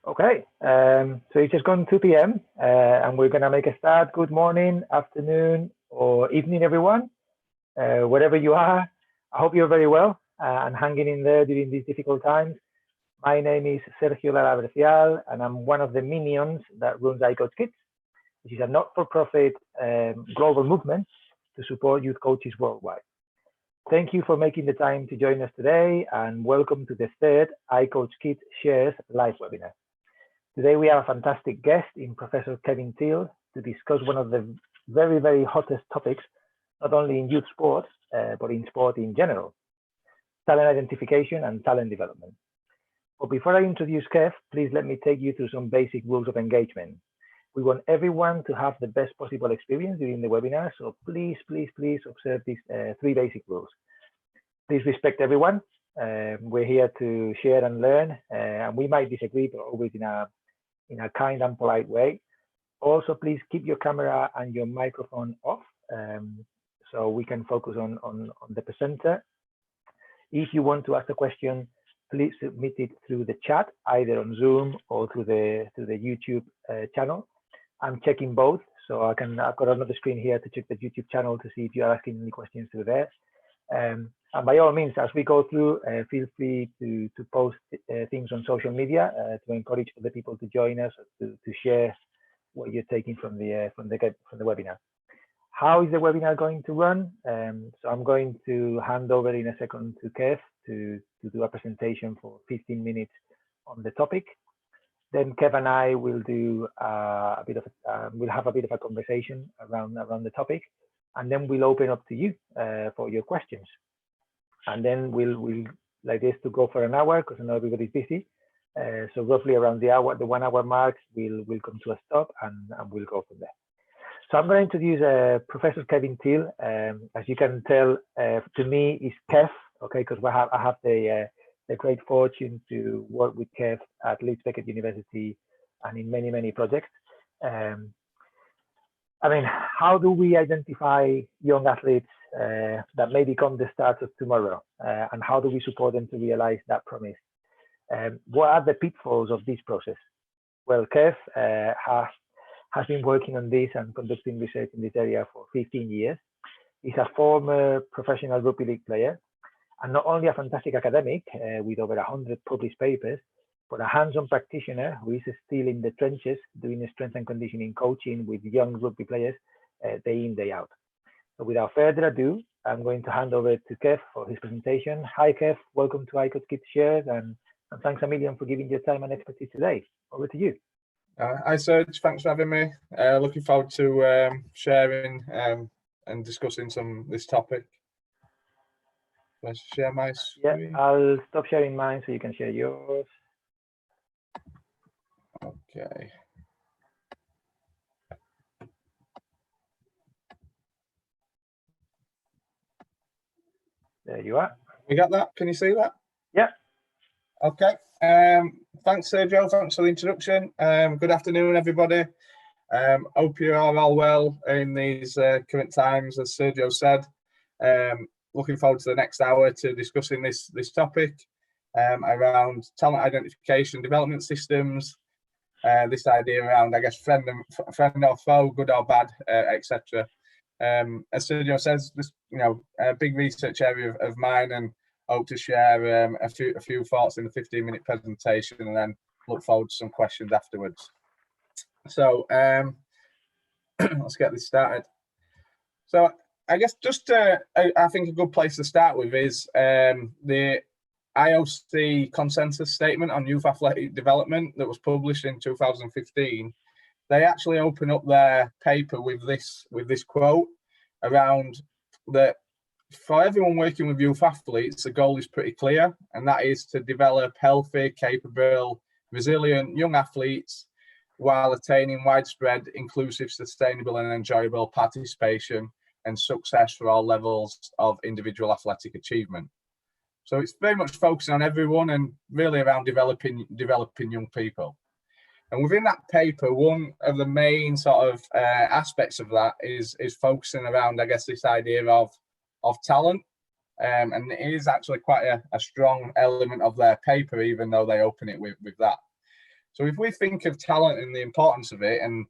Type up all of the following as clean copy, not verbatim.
Okay, so it's just gone 2 p.m. And we're gonna make a start. Good morning, afternoon, or evening, everyone, wherever you are. I hope you're very well and hanging in there during these difficult times. My name is Sergio Lara Bercial, and I'm one of the minions that runs iCoachKids, which is a not-for-profit global movement to support youth coaches worldwide. Thank you for making the time to join us today, and welcome to the third iCoachKids Shares live webinar. Today we have a fantastic guest in Professor Kevin Teal to discuss one of the very hottest topics, not only in youth sport, but in sport in general, talent identification and talent development. But before I introduce Kev, please let me take you through some basic rules of engagement. We want everyone to have the best possible experience during the webinar, so please observe these three basic rules. Please respect everyone. We're here to share and learn, and we might disagree, but always in a kind and polite way. Also, please keep your camera and your microphone off, so we can focus on the presenter. If you want to ask a question, please submit it through the chat, either on Zoom or through the YouTube channel. I'm checking both, so I've got another screen here to check the YouTube channel to see if you're asking any questions through there. And by all means, as we go through, feel free to post things on social media to encourage other people to join us, to share what you're taking from the webinar. How is the webinar going to run? So I'm going to hand over in a second to Kev to do a presentation for 15 minutes on the topic. Then Kev and I will do we'll have a bit of a conversation around the topic, and then we'll open up to you for your questions. And then we'll like this to go for an hour, because I know everybody's busy. So roughly around the 1 hour mark, we'll come to a stop, and we'll go from there. So I'm going to introduce Professor Kevin Teal. As you can tell, to me is Kev, okay, because I have the great fortune to work with Kev at Leeds Beckett University and in many projects. I mean, how do we identify young athletes that may become the stars of tomorrow? And how do we support them to realize that promise? What are the pitfalls of this process? Well, Kev has been working on this and conducting research in this area for 15 years. He's a former professional rugby league player, and not only a fantastic academic with over 100 published papers, but a hands-on practitioner who is still in the trenches doing strength and conditioning coaching with young rugby players day in, day out. So without further ado, I'm going to hand over to Kev for his presentation. Hi, Kev. Welcome to iCoachKids Shares, and thanks a million for giving your time and expertise today. Over to you. Hi, Serge. Thanks for having me. Looking forward to sharing and discussing this topic. Let's share my screen. Yeah, I'll stop sharing mine so you can share yours. Okay. There you are. We got that? Can you see that? Yeah. Okay. Thanks, Sergio. Thanks for the introduction. Good afternoon, everybody. Hope you are all well in these current times, as Sergio said. Looking forward to the next hour to discussing this topic around talent identification, development systems, this idea around, I guess, friend or foe, good or bad, etc. As Sergio says, this a big research area of mine, and hope to share a few thoughts in the 15-minute presentation, and then look forward to some questions afterwards. So let's get this started. So I guess just I think a good place to start with is the IOC consensus statement on youth athletic development that was published in 2015. They actually open up their paper with this quote around that for everyone working with youth athletes, the goal is pretty clear, and that is to develop healthy, capable, resilient young athletes while attaining widespread, inclusive, sustainable and enjoyable participation and success for all levels of individual athletic achievement. So it's very much focusing on everyone and really around developing young people. And within that paper, one of the main sort of aspects of that is focusing around, I guess, this idea of talent. And it is actually quite a strong element of their paper, even though they open it with that. So if we think of talent and the importance of it, and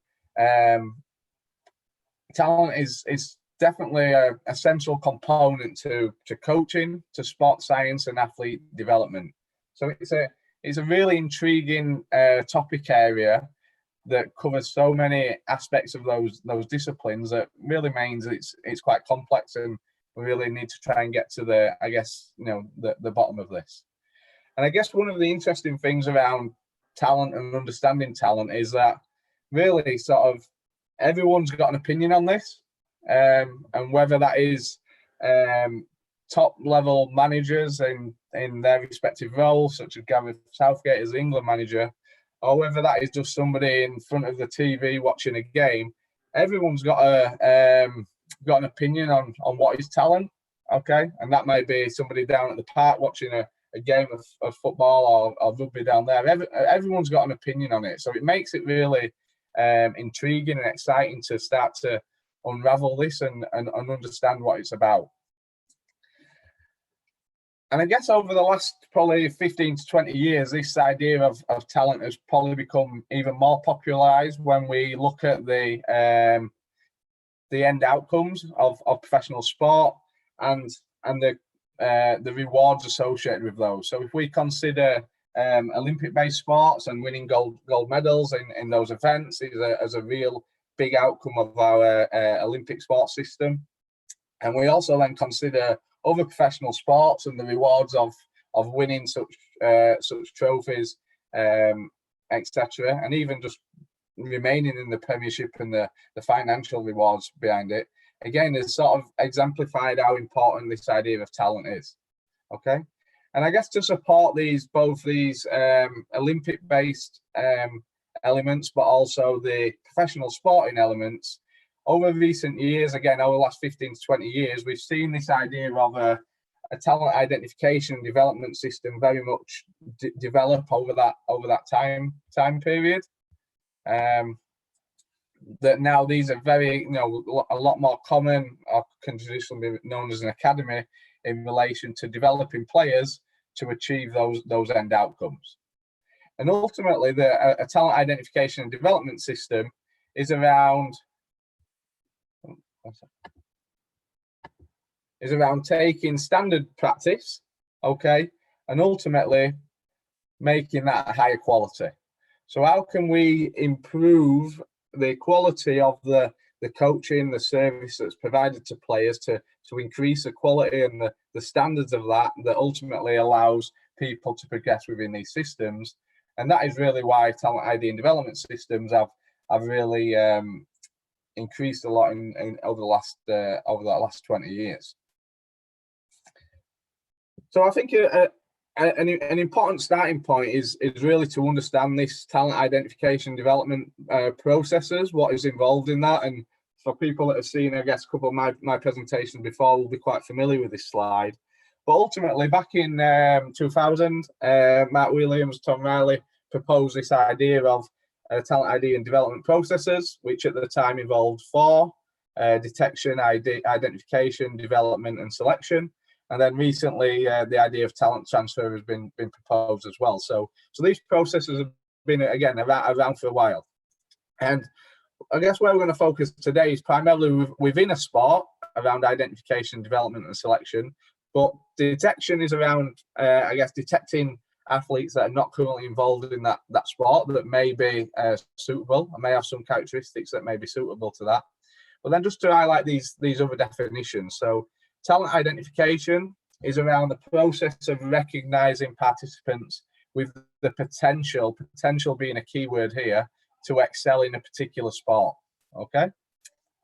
talent is definitely a essential component to coaching, to sports science and athlete development. So it's a really intriguing topic area that covers so many aspects of those disciplines that really means it's quite complex, and we really need to try and get to the bottom of this. And I guess one of the interesting things around talent and understanding talent is that really sort of everyone's got an opinion on this, and whether that is top level managers in their respective roles, such as Gareth Southgate as the England manager, or whether that is just somebody in front of the TV watching a game, everyone's got an opinion on what is talent, okay? And that may be somebody down at the park watching a game of football or rugby down there. Everyone's got an opinion on it. So it makes it really intriguing and exciting to start to unravel this and understand what it's about. And I guess over the last probably 15 to 20 years, this idea of talent has probably become even more popularized when we look at the end outcomes of professional sport and the rewards associated with those. So if we consider Olympic-based sports and winning gold medals in those events as a real big outcome of our Olympic sports system, and we also then consider other professional sports and the rewards of winning such trophies, etc., and even just remaining in the Premiership and the financial rewards behind it, again, it's sort of exemplified how important this idea of talent is. Okay, and I guess to support both these Olympic-based elements, but also the professional sporting elements, over recent years, again, over the last 15 to 20 years, we've seen this idea of a talent identification and development system very much develop over that time period. That now these are very, a lot more common, or can traditionally be known as an academy, in relation to developing players to achieve those end outcomes. And ultimately, a talent identification and development system is around taking standard practice, okay, and ultimately making that a higher quality. So how can we improve the quality of the coaching, the service that's provided to players to increase the quality and the standards of that ultimately allows people to progress within these systems? And that is really why talent ID and development systems have really increased a lot over the last 20 years. So I think an important starting point is really to understand this talent identification development processes, what is involved in that. And for people that have seen, I guess, a couple of my presentations before will be quite familiar with this slide. But ultimately, back in 2000, Mark Williams, Tom Riley proposed this idea of talent ID and development processes, which at the time involved 4: detection, identification, development, and selection. And then recently, the idea of talent transfer has been proposed as well. So these processes have been, again, around for a while. And I guess where we're going to focus today is primarily within a sport around identification, development, and selection. But detection is around, detecting athletes that are not currently involved in that sport that may be suitable and may have some characteristics that may be suitable to that. But then just to highlight these other definitions. So talent identification is around the process of recognizing participants with the potential being a key word here, to excel in a particular sport. Okay,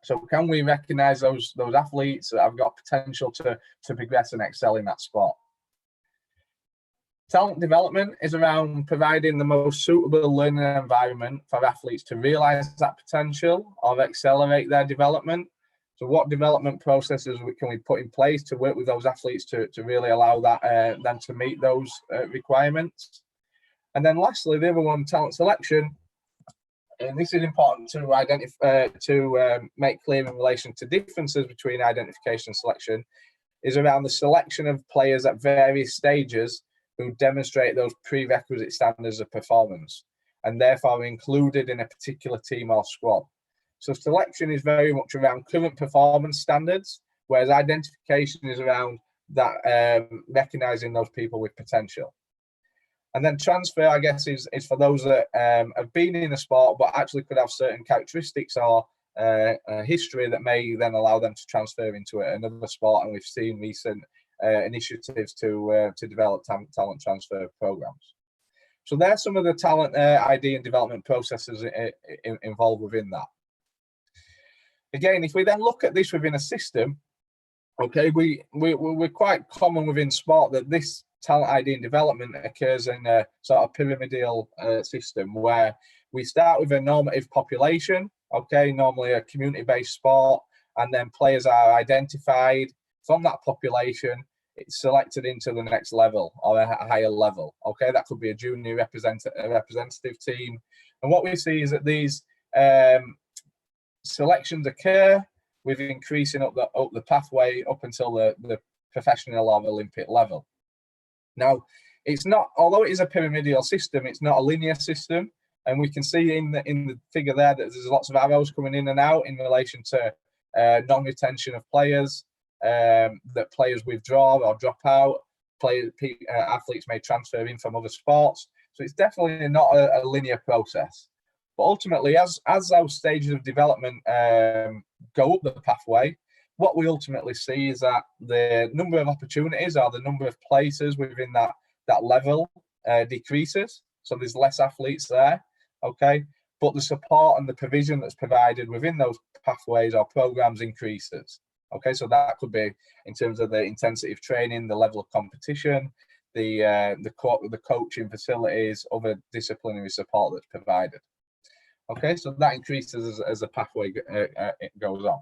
so can we recognize those athletes that have got potential to progress and excel in that sport? Talent development is around providing the most suitable learning environment for athletes to realize that potential or accelerate their development. So what development processes can we put in place to work with those athletes to really allow that them to meet those requirements? And then lastly, the other one, talent selection, and this is important to identify, make clear in relation to differences between identification and selection, is around the selection of players at various stages who demonstrate those prerequisite standards of performance. and therefore are included in a particular team or squad. So selection is very much around current performance standards, whereas identification is around that recognizing those people with potential. And then transfer, I guess, is for those that have been in a sport but actually could have certain characteristics or a history that may then allow them to transfer into another sport. And we've seen recent initiatives to develop talent transfer programs. So there's some of the talent ID and development processes involved within that. Again, if we then look at this within a system, okay, we're quite common within sport that this talent ID and development occurs in a sort of pyramidal system where we start with a normative population, okay, normally a community-based sport, and then players are identified from that population. It's selected into the next level or a higher level, okay? That could be a junior representative team. And what we see is that these selections occur with increasing up the pathway up until the professional or Olympic level. Now, it's not, although it is a pyramidal system, it's not a linear system. And we can see in the figure there that there's lots of arrows coming in and out in relation to non-retention of players, that players withdraw or drop out, athletes may transfer in from other sports. So it's definitely not a linear process. But ultimately, as those stages of development go up the pathway, what we ultimately see is that the number of opportunities or the number of places within that level decreases. So there's less athletes there, okay? But the support and the provision that's provided within those pathways or programs increases. Okay, so that could be in terms of the intensity of training, the level of competition, the coaching facilities, other disciplinary support that's provided. Okay, so that increases as the pathway goes on.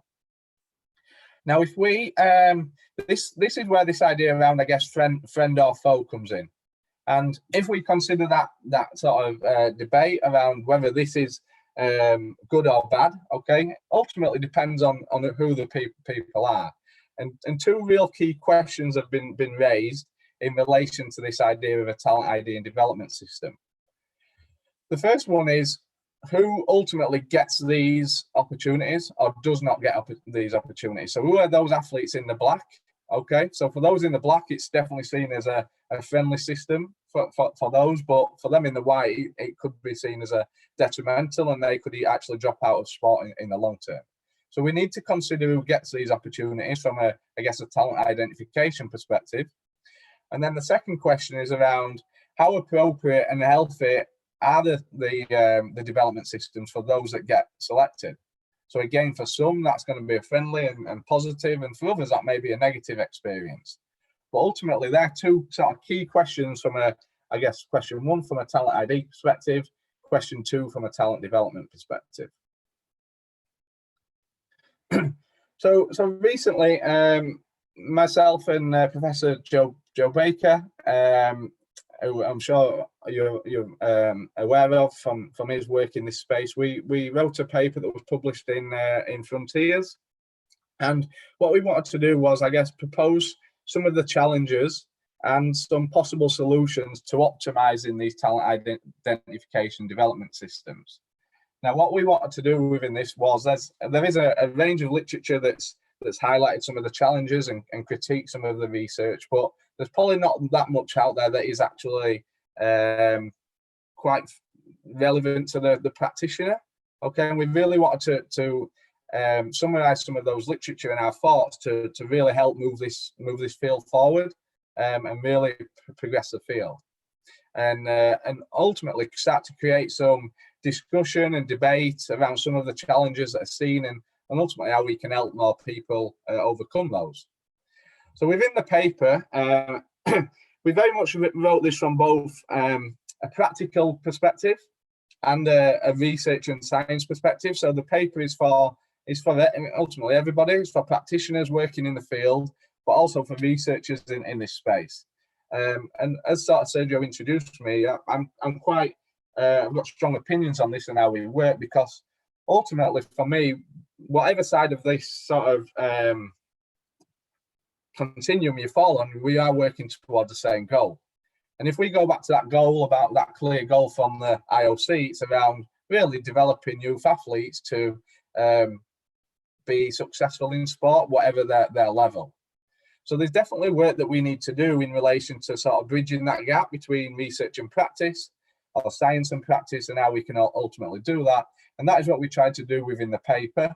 Now, if we this is where this idea around, I guess, friend or foe comes in, and if we consider that sort of debate around whether this is good or bad, okay, ultimately depends on who the people are, and two real key questions have been raised in relation to this idea of a talent ID and development system. The first one is, who ultimately gets these opportunities or does not get these opportunities? So who are those athletes in the black? Okay, so for those in the black, it's definitely seen as a friendly system for those, but for them in the white, it could be seen as a detrimental, and they could actually drop out of sport in the long term. So we need to consider who gets these opportunities from a talent identification perspective. And then the second question is around how appropriate and healthy are the development systems for those that get selected. So again, for some, that's going to be a friendly and positive, and for others, that may be a negative experience. But ultimately, there are two sort of key questions from question one from a talent ID perspective, question two from a talent development perspective. So recently, myself and Professor Joe Baker, who I'm sure you're aware of from his work in this space, we wrote a paper that was published in Frontiers, and what we wanted to do was, I guess, propose some of the challenges and some possible solutions to optimizing these talent identification development systems. Now, what we wanted to do within this was there is a range of literature that's highlighted some of the challenges and critiqued some of the research, but there's probably not that much out there that is actually quite relevant to the practitioner. Okay, and we really wanted to summarize some of those literature and our thoughts to really help move this field forward and really progress the field, and ultimately start to create some discussion and debate around some of the challenges that are seen, and ultimately how we can help more people overcome those. So within the paper, we very much wrote this from both a practical perspective and a research and science perspective. So the paper is for ultimately everybody. It's for practitioners working in the field, but also for researchers in this space. And as sort of Sergio introduced me, I'm quite I've got strong opinions on this and how we work, because ultimately for me, whatever side of this sort of continuum you fall on, we are working towards the same goal. And if we go back to that goal, about that clear goal from the IOC, it's around really developing youth athletes to be successful in sport, whatever their level. So there's definitely work that we need to do in relation to sort of bridging that gap between research and practice, or science and practice, and how we can ultimately do that. And that is what we tried to do within the paper.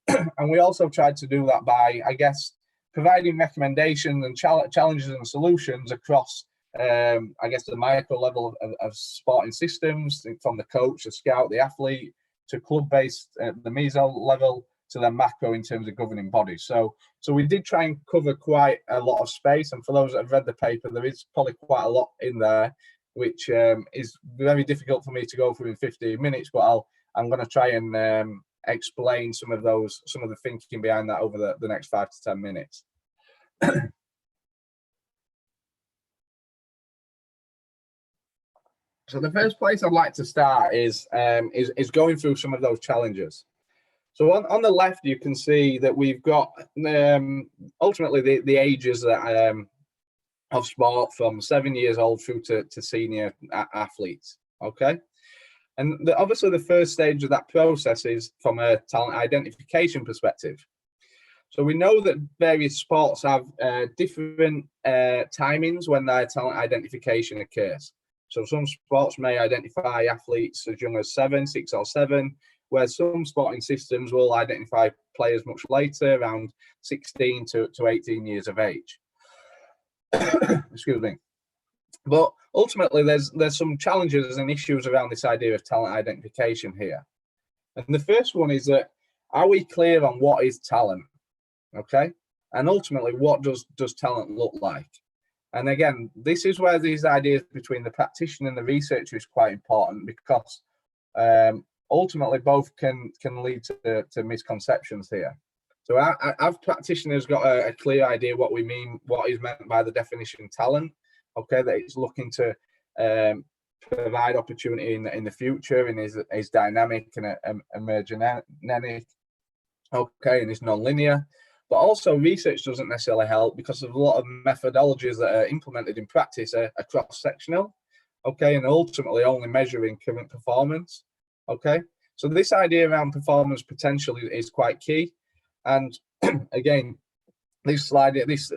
And we also tried to do that by, I guess, providing recommendations and challenges and solutions across, I guess, the micro level of sporting systems, from the coach, the scout, the athlete, to club-based, the meso level, to the macro in terms of governing bodies. So we did try and cover quite a lot of space. And for those that have read the paper, there is probably quite a lot in there, which is very difficult for me to go through in 15 minutes. But I'm going to try and explain some of the thinking behind that over the next 5 to 10 minutes. So the first place I'd like to start is going through some of those challenges. So on the left, you can see that we've got ultimately the ages that of sport from 7 years old through to senior athletes. Okay. And obviously the first stage of that process is from a talent identification perspective. So we know that various sports have different timings when their talent identification occurs. So some sports may identify athletes as young as 6 or 7, where some sporting systems will identify players much later, around 16 to 18 years of age. Excuse me. But ultimately, there's some challenges and issues around this idea of talent identification here. And the first one is that, are we clear on what is talent? Okay. And ultimately, what does talent look like? And again, this is where these ideas between the practitioner and the researcher is quite important, because ultimately both can lead to misconceptions here. So our practitioners got a clear idea what is meant by the definition talent. Okay, that it's looking to provide opportunity in the future, and is dynamic and emergenic. Okay, and is non-linear. But also research doesn't necessarily help, because of a lot of methodologies that are implemented in practice are cross-sectional. Okay, and ultimately only measuring current performance. Okay, so this idea around performance potential is quite key. And again, this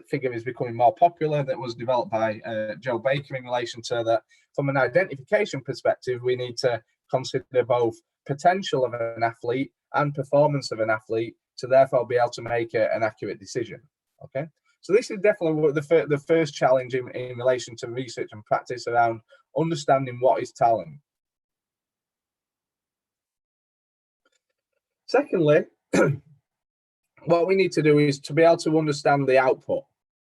figure is becoming more popular, that was developed by Joe Baker, in relation to that from an identification perspective, we need to consider both potential of an athlete and performance of an athlete to therefore be able to make an accurate decision. Okay, so this is definitely the first challenge in relation to research and practice around understanding what is talent. Secondly, what we need to do is to be able to understand the output.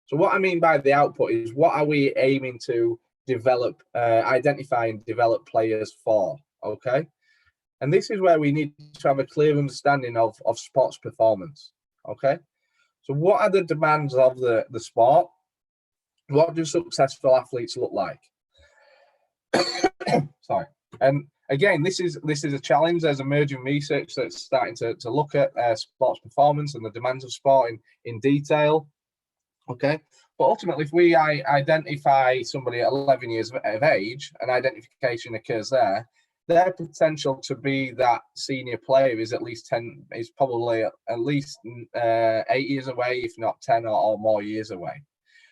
So what I mean by the output is, what are we aiming to develop, identify and develop players for? Okay, and this is where we need to have a clear understanding of sports performance. Okay, so what are the demands of the sport? What do successful athletes look like? Sorry. And again, this is a challenge. There's emerging research that's starting to look at sports performance and the demands of sport in detail. Okay, but ultimately, if we identify somebody at 11 years of age, and identification occurs there, their potential to be that senior player is probably at least 8 years away, if not 10 or more years away.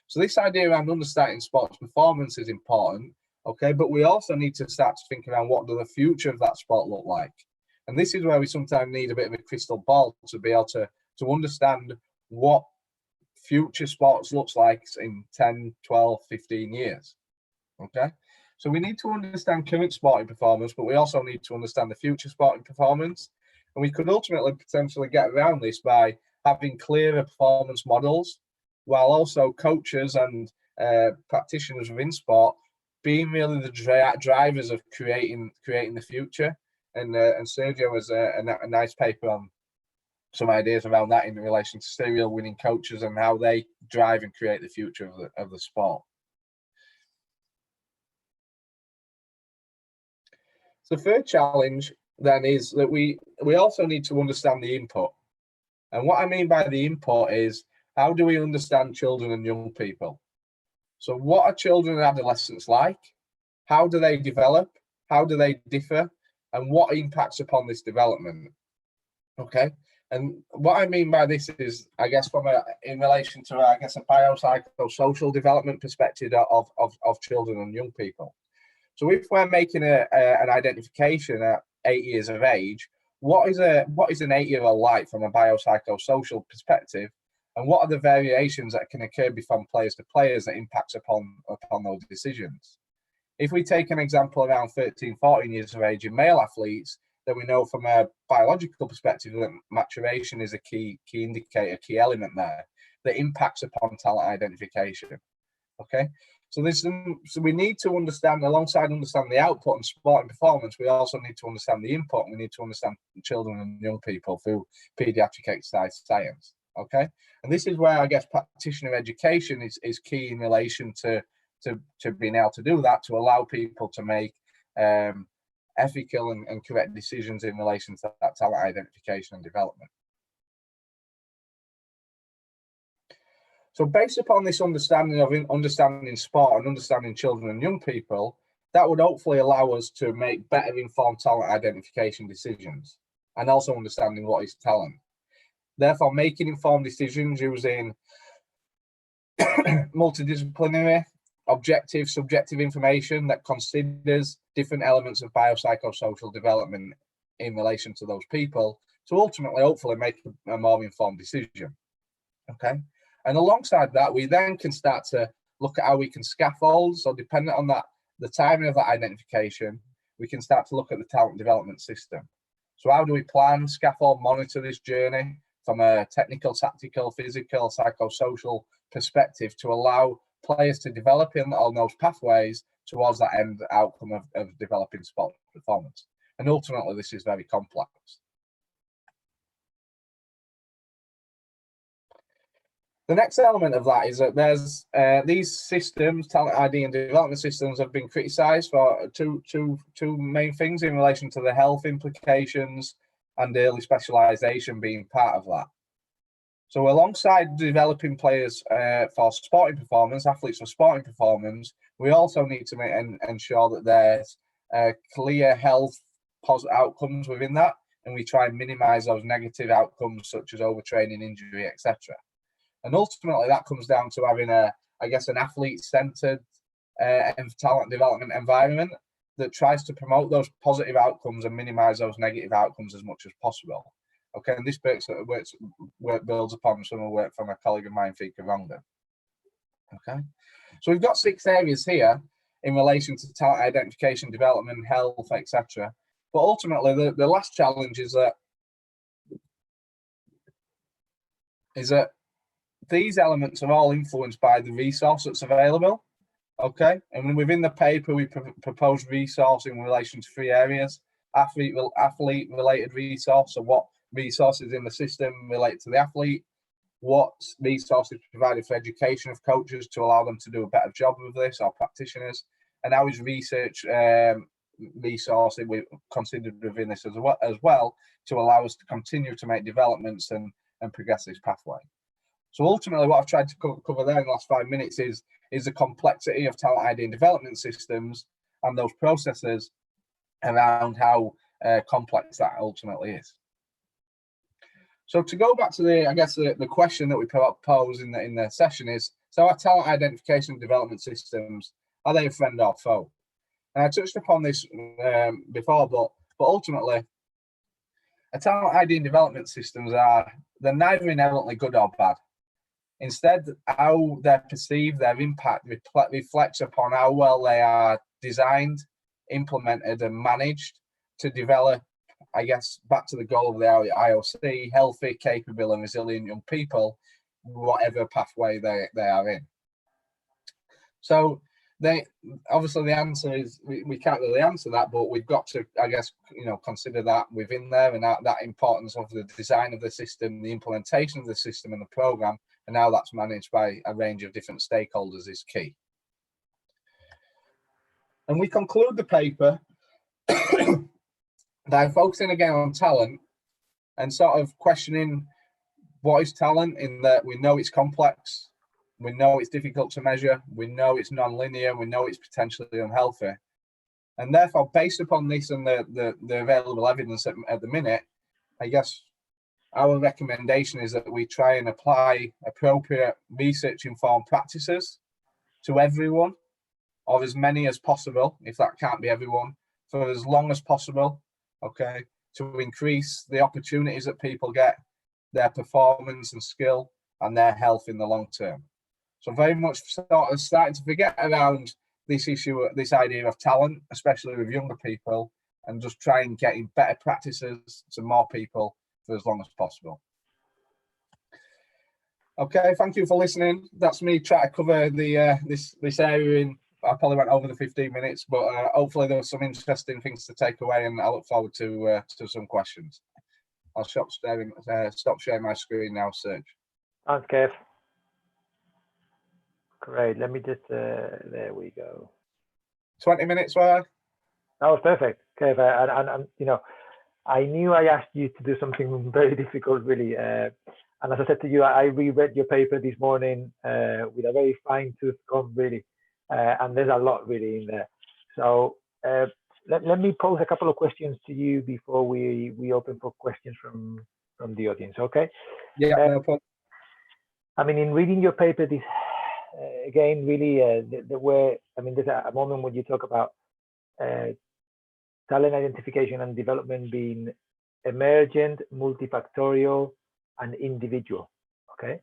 So this idea around understanding sports performance is important. Okay, but we also need to start to think around, what does the future of that sport look like? And this is where we sometimes need a bit of a crystal ball to be able to understand what future sports looks like in 10, 12, 15 years. Okay, so we need to understand current sporting performance, but we also need to understand the future sporting performance. And we could ultimately potentially get around this by having clearer performance models, while also coaches and practitioners within sport being really the drivers of creating the future. And Sergio has a nice paper on some ideas around that in relation to serial winning coaches and how they drive and create the future of the sport. So the third challenge then is that we also need to understand the input. And what I mean by the input is, how do we understand children and young people? So what are children and adolescents like? How do they develop? How do they differ? And what impacts upon this development? Okay. And what I mean by this is, I guess, in relation to, I guess, a biopsychosocial development perspective of children and young people. So if we're making an identification at 8 years of age, what is an 8-year-old like from a biopsychosocial perspective? And what are the variations that can occur from players to players that impacts upon those decisions? If we take an example around 13, 14 years of age in male athletes, then we know from a biological perspective that maturation is a key indicator, key element there that impacts upon talent identification. Okay, so we need to understand, alongside understanding the output and sport and performance, we also need to understand the input. We need to understand children and young people through pediatric exercise science. Okay, and this is where I guess practitioner education is key in relation to being able to do that, to allow people to make ethical and correct decisions in relation to that talent identification and development. So based upon this understanding of understanding sport and understanding children and young people, that would hopefully allow us to make better informed talent identification decisions and also understanding what is talent. Therefore, making informed decisions using multidisciplinary, objective, subjective information that considers different elements of biopsychosocial development in relation to those people to ultimately, hopefully, make a more informed decision. Okay. And alongside that, we then can start to look at how we can scaffold. So depending on that, the timing of that identification, we can start to look at the talent development system. So how do we plan, scaffold, monitor this journey from a technical, tactical, physical, psychosocial perspective to allow players to develop on those pathways towards that end outcome of developing sport performance? And ultimately, this is very complex. The next element of that is that there's these systems, talent ID and development systems, have been criticised for two main things in relation to the health implications and early specialisation being part of that. So alongside developing players for sporting performance, athletes for sporting performance, we also need to ensure that there's clear health outcomes within that, and we try and minimise those negative outcomes such as overtraining, injury, etc. And ultimately, that comes down to having an athlete-centered talent development environment that tries to promote those positive outcomes and minimize those negative outcomes as much as possible. Okay, and this builds upon some of the work from a colleague of mine, Fika Ronda. Okay, so we've got 6 areas here in relation to talent identification, development, health, etc. But ultimately, the last challenge is that these elements are all influenced by the resource that's available. Okay, and within the paper, we propose resource in relation to 3 areas: athlete-related resource, so what resources in the system relate to the athlete, what resources provided for education of coaches to allow them to do a better job with this, or practitioners, and how is research resource we considered within this as well to allow us to continue to make developments and progress this pathway. So ultimately, what I've tried to cover there in the last 5 minutes is the complexity of talent ID and development systems and those processes around how complex that ultimately is. So to go back to the question that we pose in the session is, so our talent identification and development systems, are they a friend or foe? And I touched upon this before, but ultimately, a talent ID and development systems they're neither inherently good or bad. Instead, how they're perceived, their impact reflects upon how well they are designed, implemented, and managed to develop, I guess, back to the goal of the IOC, healthy, capable, and resilient young people, whatever pathway they are in. So obviously the answer is we can't really answer that, but we've got to, I guess, consider that within there, and that importance of the design of the system, the implementation of the system and the program, and how that's managed by a range of different stakeholders is key. And we conclude the paper by focusing again on talent and sort of questioning what is talent, in that we know it's complex, We know it's difficult to measure. We know it's non-linear. We know it's potentially unhealthy. And therefore, based upon this and the available evidence at the minute, I guess our recommendation is that we try and apply appropriate research-informed practices to everyone, or as many as possible, if that can't be everyone, for as long as possible, okay, to increase the opportunities that people get, their performance and skill, and their health in the long term. So very much sort of starting to forget around this issue, this idea of talent, especially with younger people, and just try and getting better practices to more people for as long as possible. Okay, thank you for listening. That's me trying to cover the this area in. I probably went over the 15 minutes, but hopefully there were some interesting things to take away, and I look forward to some questions. I'll stop sharing my screen now, Serge. Thanks, Kev. Great. Let me just, there we go. 20 minutes, why? That was perfect, Kev. And you know, I knew I asked you to do something very difficult, really. And as I said to you, I reread your paper this morning with a very fine-tooth comb, really. And there's a lot really in there. So let me pose a couple of questions to you before we open for questions from the audience, okay? Yeah, no problem. I mean, in reading your paper, this again, really, there's a moment when you talk about talent identification and development being emergent, multifactorial, and individual, okay?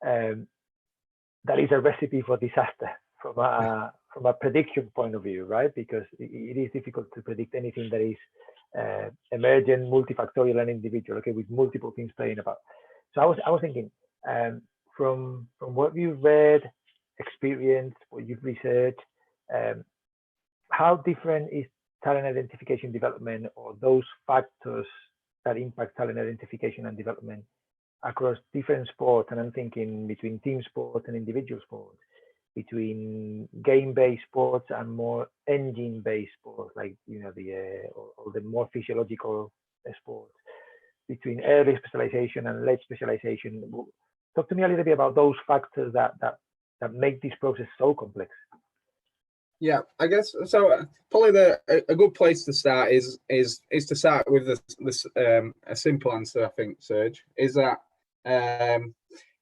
That is a recipe for disaster from a prediction point of view, right? Because it is difficult to predict anything that is emergent, multifactorial, and individual, okay, with multiple things playing about. So I was thinking, from what you've read, experienced, what you've researched, how different is talent identification development, or those factors that impact talent identification and development across different sports? And I'm thinking between team sports and individual sports, between game-based sports and more engine-based sports, like or the more physiological sports, between early specialization and late specialization. Talk to me a little bit about those factors that make this process so complex. Yeah, I guess so. Probably a good place to start is to start with this a simple answer. I think, Serge, is that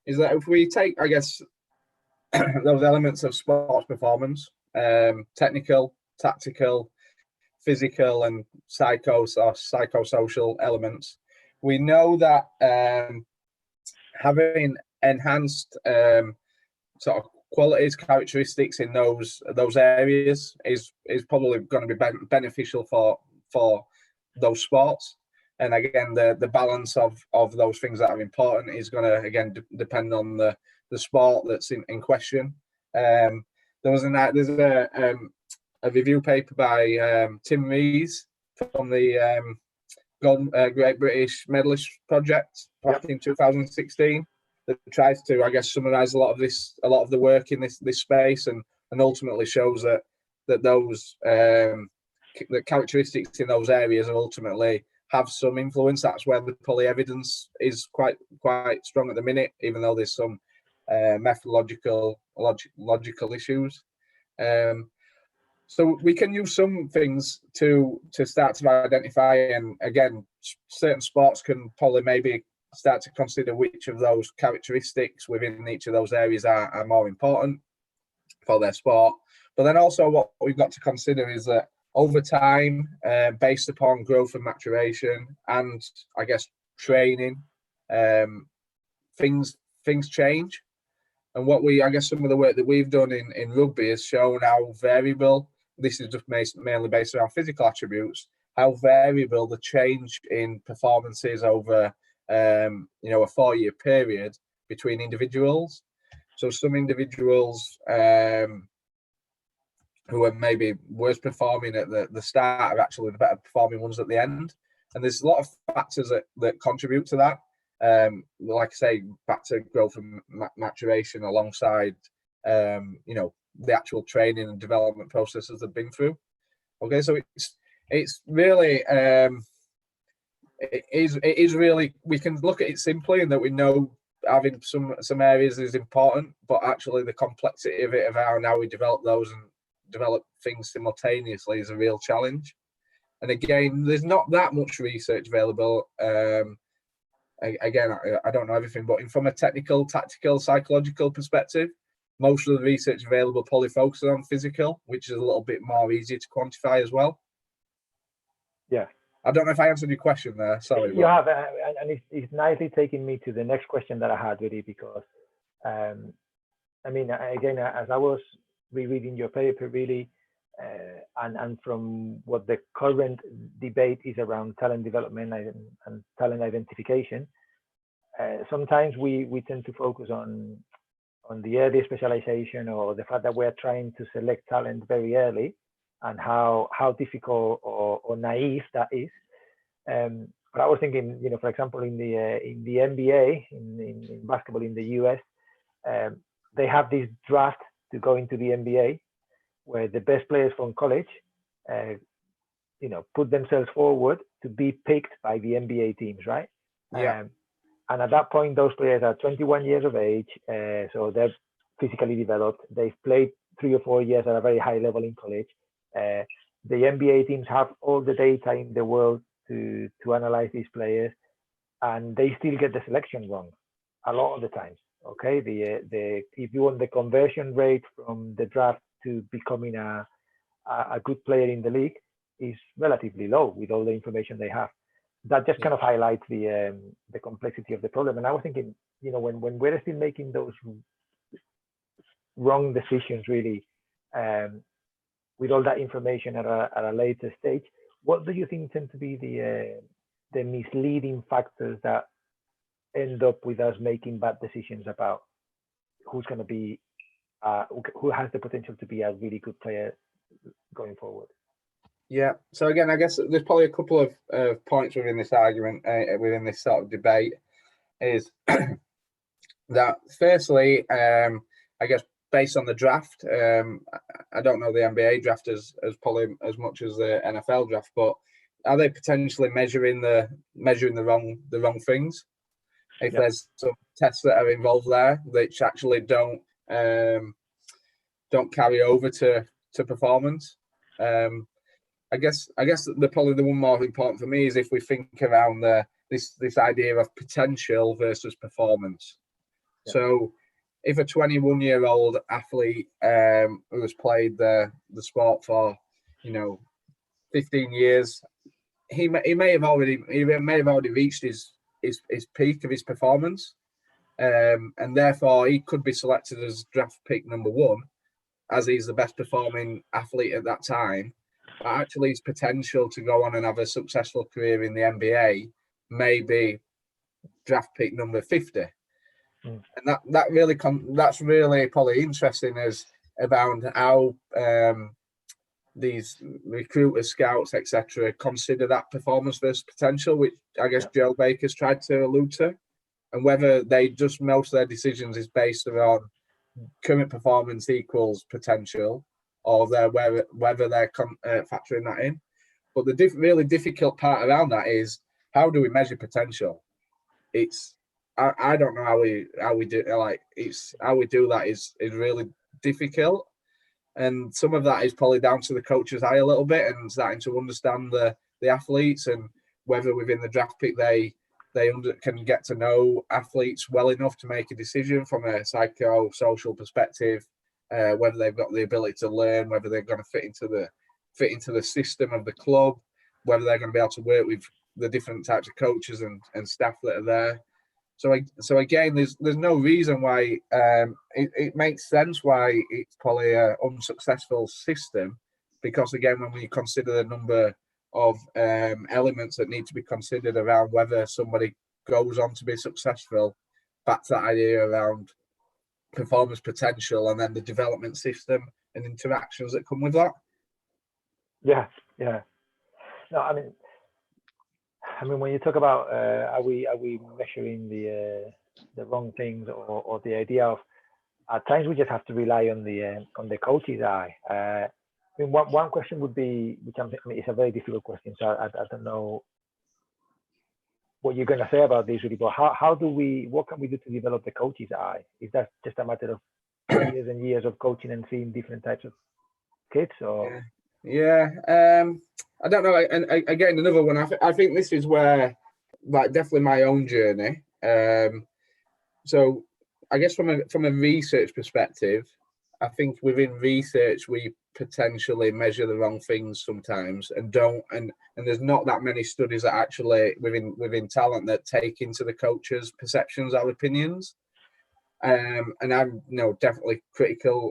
if we take, I guess, those elements of sports performance, technical, tactical, physical, and psychosocial elements, we know that having enhanced sort of qualities, characteristics in those areas is probably going to be beneficial for those sports. And again, the balance of those things that are important is going to again depend on the sport that's in question. There's a review paper by Tim Rees from the Great British Medalist Project back in 2016 that tries to, I guess, summarize a lot of the work in this space, and ultimately shows that those the characteristics in those areas ultimately have some influence. That's where the poly evidence is quite strong at the minute, even though there's some methodological logical issues. So we can use some things to start to identify, and again, certain sports can probably maybe start to consider which of those characteristics within each of those areas are more important for their sport. But then also what we've got to consider is that over time, based upon growth and maturation, and I guess training, things change. And I guess some of the work that we've done in rugby has shown how variable, this is just mainly based around physical attributes, how variable the change in performances over a 4-year period between individuals. So some individuals who are maybe worse performing at the start are actually the better performing ones at the end. And there's a lot of factors that contribute to that. Like I say, back to growth and maturation alongside, the actual training and development processes they've been through. Okay, so it's really, it is really, we can look at it simply in that we know having some areas is important, but actually the complexity of it, of how now we develop those and develop things simultaneously, is a real challenge. And again, there's not that much research available. Again, I don't know everything, but from a technical, tactical, psychological perspective, most of the research available probably focuses on physical, which is a little bit more easy to quantify as well. Yeah. I don't know if I answered your question there. Sorry. You have, and it's nicely taking me to the next question that I had, really, because, I mean, again, as I was rereading your paper, really, and from what the current debate is around talent development and talent identification, sometimes we tend to focus on the early specialization, or the fact that we're trying to select talent very early, and how difficult or naive that is. But I was thinking, you know, for example, in the NBA, in basketball in the US, they have this draft to go into the NBA, where the best players from college, you know, put themselves forward to be picked by the NBA teams, right? Yeah. And at that point, those players are 21 years of age, so they're physically developed. They've played 3 or 4 years at a very high level in college. The NBA teams have all the data in the world to analyze these players, and they still get the selection wrong a lot of the times. Okay, if you want, the conversion rate from the draft to becoming a good player in the league is relatively low with all the information they have. That just kind of highlights the complexity of the problem. And I was thinking, you know, when we're still making those wrong decisions, really, with all that information at a later stage, what do you think tend to be the misleading factors that end up with us making bad decisions about who's going to be, who has the potential to be a really good player going forward? Yeah. So again, I guess there's probably a couple of points within this argument, within this sort of debate, is that firstly, I guess based on the draft, I don't know the NBA draft as probably as much as the NFL draft, but are they potentially measuring the wrong things? If there's some tests that are involved there which actually don't carry over to performance. I guess probably the one more important for me is if we think around this idea of potential versus performance. Yeah. So if a 21-year-old athlete who has played the sport for 15 years, he may have already reached his peak of his performance, and therefore he could be selected as draft pick number 1, as he's the best performing athlete at that time. But actually, his potential to go on and have a successful career in the NBA may be draft pick number 50. And that's really probably interesting as about how these recruiters, scouts, etc., consider that performance versus potential, which I guess Joe Baker's tried to allude to, and whether they just most of their decisions is based around current performance equals potential, or whether they're factoring that in. But the really difficult part around that is, how do we measure potential? I don't know how we do, like, it's how we do that is really difficult, and some of that is probably down to the coach's eye a little bit, and starting to understand the athletes, and whether within the draft pick they can get to know athletes well enough to make a decision from a psycho-social perspective, whether they've got the ability to learn, whether they're going to fit into the system of the club, whether they're going to be able to work with the different types of coaches and staff that are there. So again, there's no reason why it makes sense why it's probably an unsuccessful system, because again, when we consider the number of elements that need to be considered around whether somebody goes on to be successful, back to that idea around performance potential, and then the development system and interactions that come with that. Yeah. No, I mean, when you talk about are we measuring the wrong things, or the idea of, at times we just have to rely on the coach's eye. I mean, one question would be, which it's a very difficult question, so I don't know what you're going to say about this, really, but what can we do to develop the coach's eye? Is that just a matter of years and years of coaching and seeing different types of kids, or? Yeah, I don't know. And again, another one. I think this is where, like, definitely my own journey. So, I guess from a research perspective, I think within research we potentially measure the wrong things sometimes, and don't. And there's not that many studies that actually within talent that take into the coaches' perceptions or opinions. And I'm definitely critical.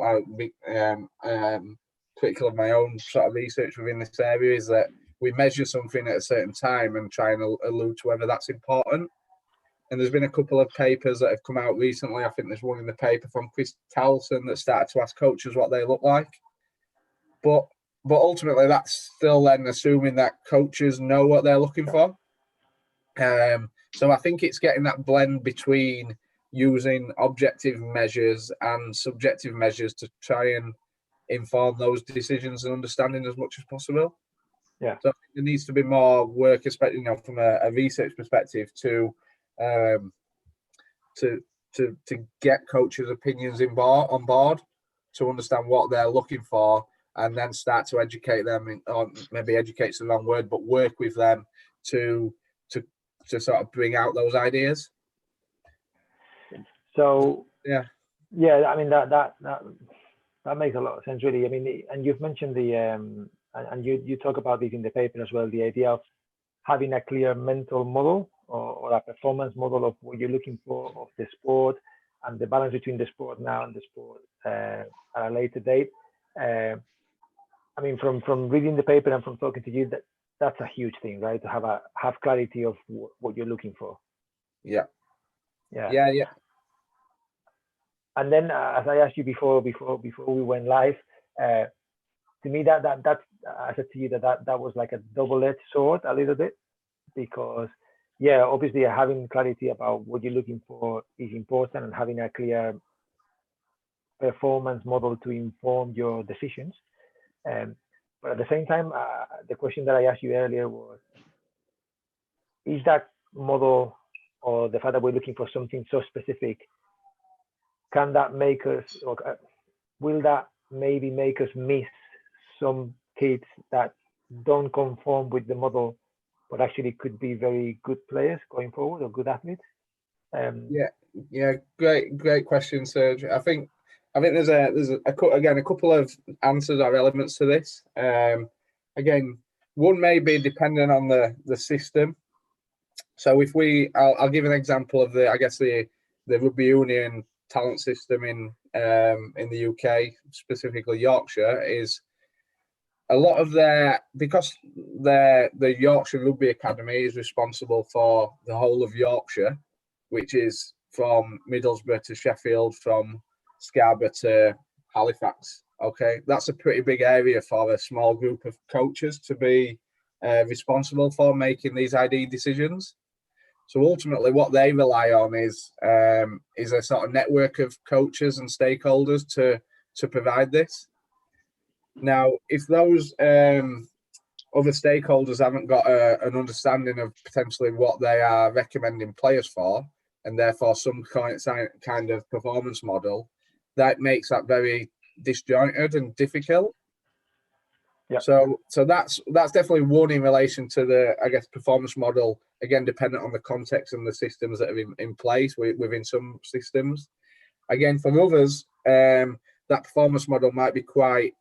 Critical of my own sort of research within this area, is that we measure something at a certain time and try and allude to whether that's important. And there's been a couple of papers that have come out recently. I think there's one in the paper from Chris Towson that started to ask coaches what they look like. But ultimately, that's still then assuming that coaches know what they're looking for. So I think it's getting that blend between using objective measures and subjective measures to try and inform those decisions and understanding as much as possible. Yeah. So there needs to be more work, especially from a research perspective, to get coaches' opinions on board, to understand what they're looking for, and then start to educate them, or maybe educate's the wrong word, but work with them to sort of bring out those ideas. So yeah, I mean that makes a lot of sense, really. I mean, and you've mentioned and you talk about this in the paper as well, the idea of having a clear mental model or a performance model of what you're looking for of the sport, and the balance between the sport now and the sport at a later date. I mean, from reading the paper and from talking to you, that's a huge thing, right? To have clarity of what you're looking for. Yeah. Yeah. And then, as I asked you before we went live, to me that I said to you that was like a double-edged sword a little bit, because obviously having clarity about what you're looking for is important, and having a clear performance model to inform your decisions. But at the same time, the question that I asked you earlier was, is that model, or the fact that we're looking for something so specific, can that make us, or will that maybe make us miss some kids that don't conform with the model, but actually could be very good players going forward, or good athletes? Great question, Serge. I think there's a couple of answers or elements to this. Again, one may be dependent on the system. So if I'll give an example of the rugby union talent system in the UK, specifically Yorkshire, is a lot of because the Yorkshire Rugby Academy is responsible for the whole of Yorkshire, which is from Middlesbrough to Sheffield, from Scarborough to Halifax. Okay, that's a pretty big area for a small group of coaches to be responsible for making these ID decisions. So ultimately, what they rely on is a sort of network of coaches and stakeholders to provide this. Now, if those other stakeholders haven't got an understanding of potentially what they are recommending players for, and therefore some kind of performance model, that makes that very disjointed and difficult. Yeah. So that's definitely one in relation to the, I guess, performance model, again, dependent on the context and the systems that are in place within some systems. Again, for others, that performance model might be quite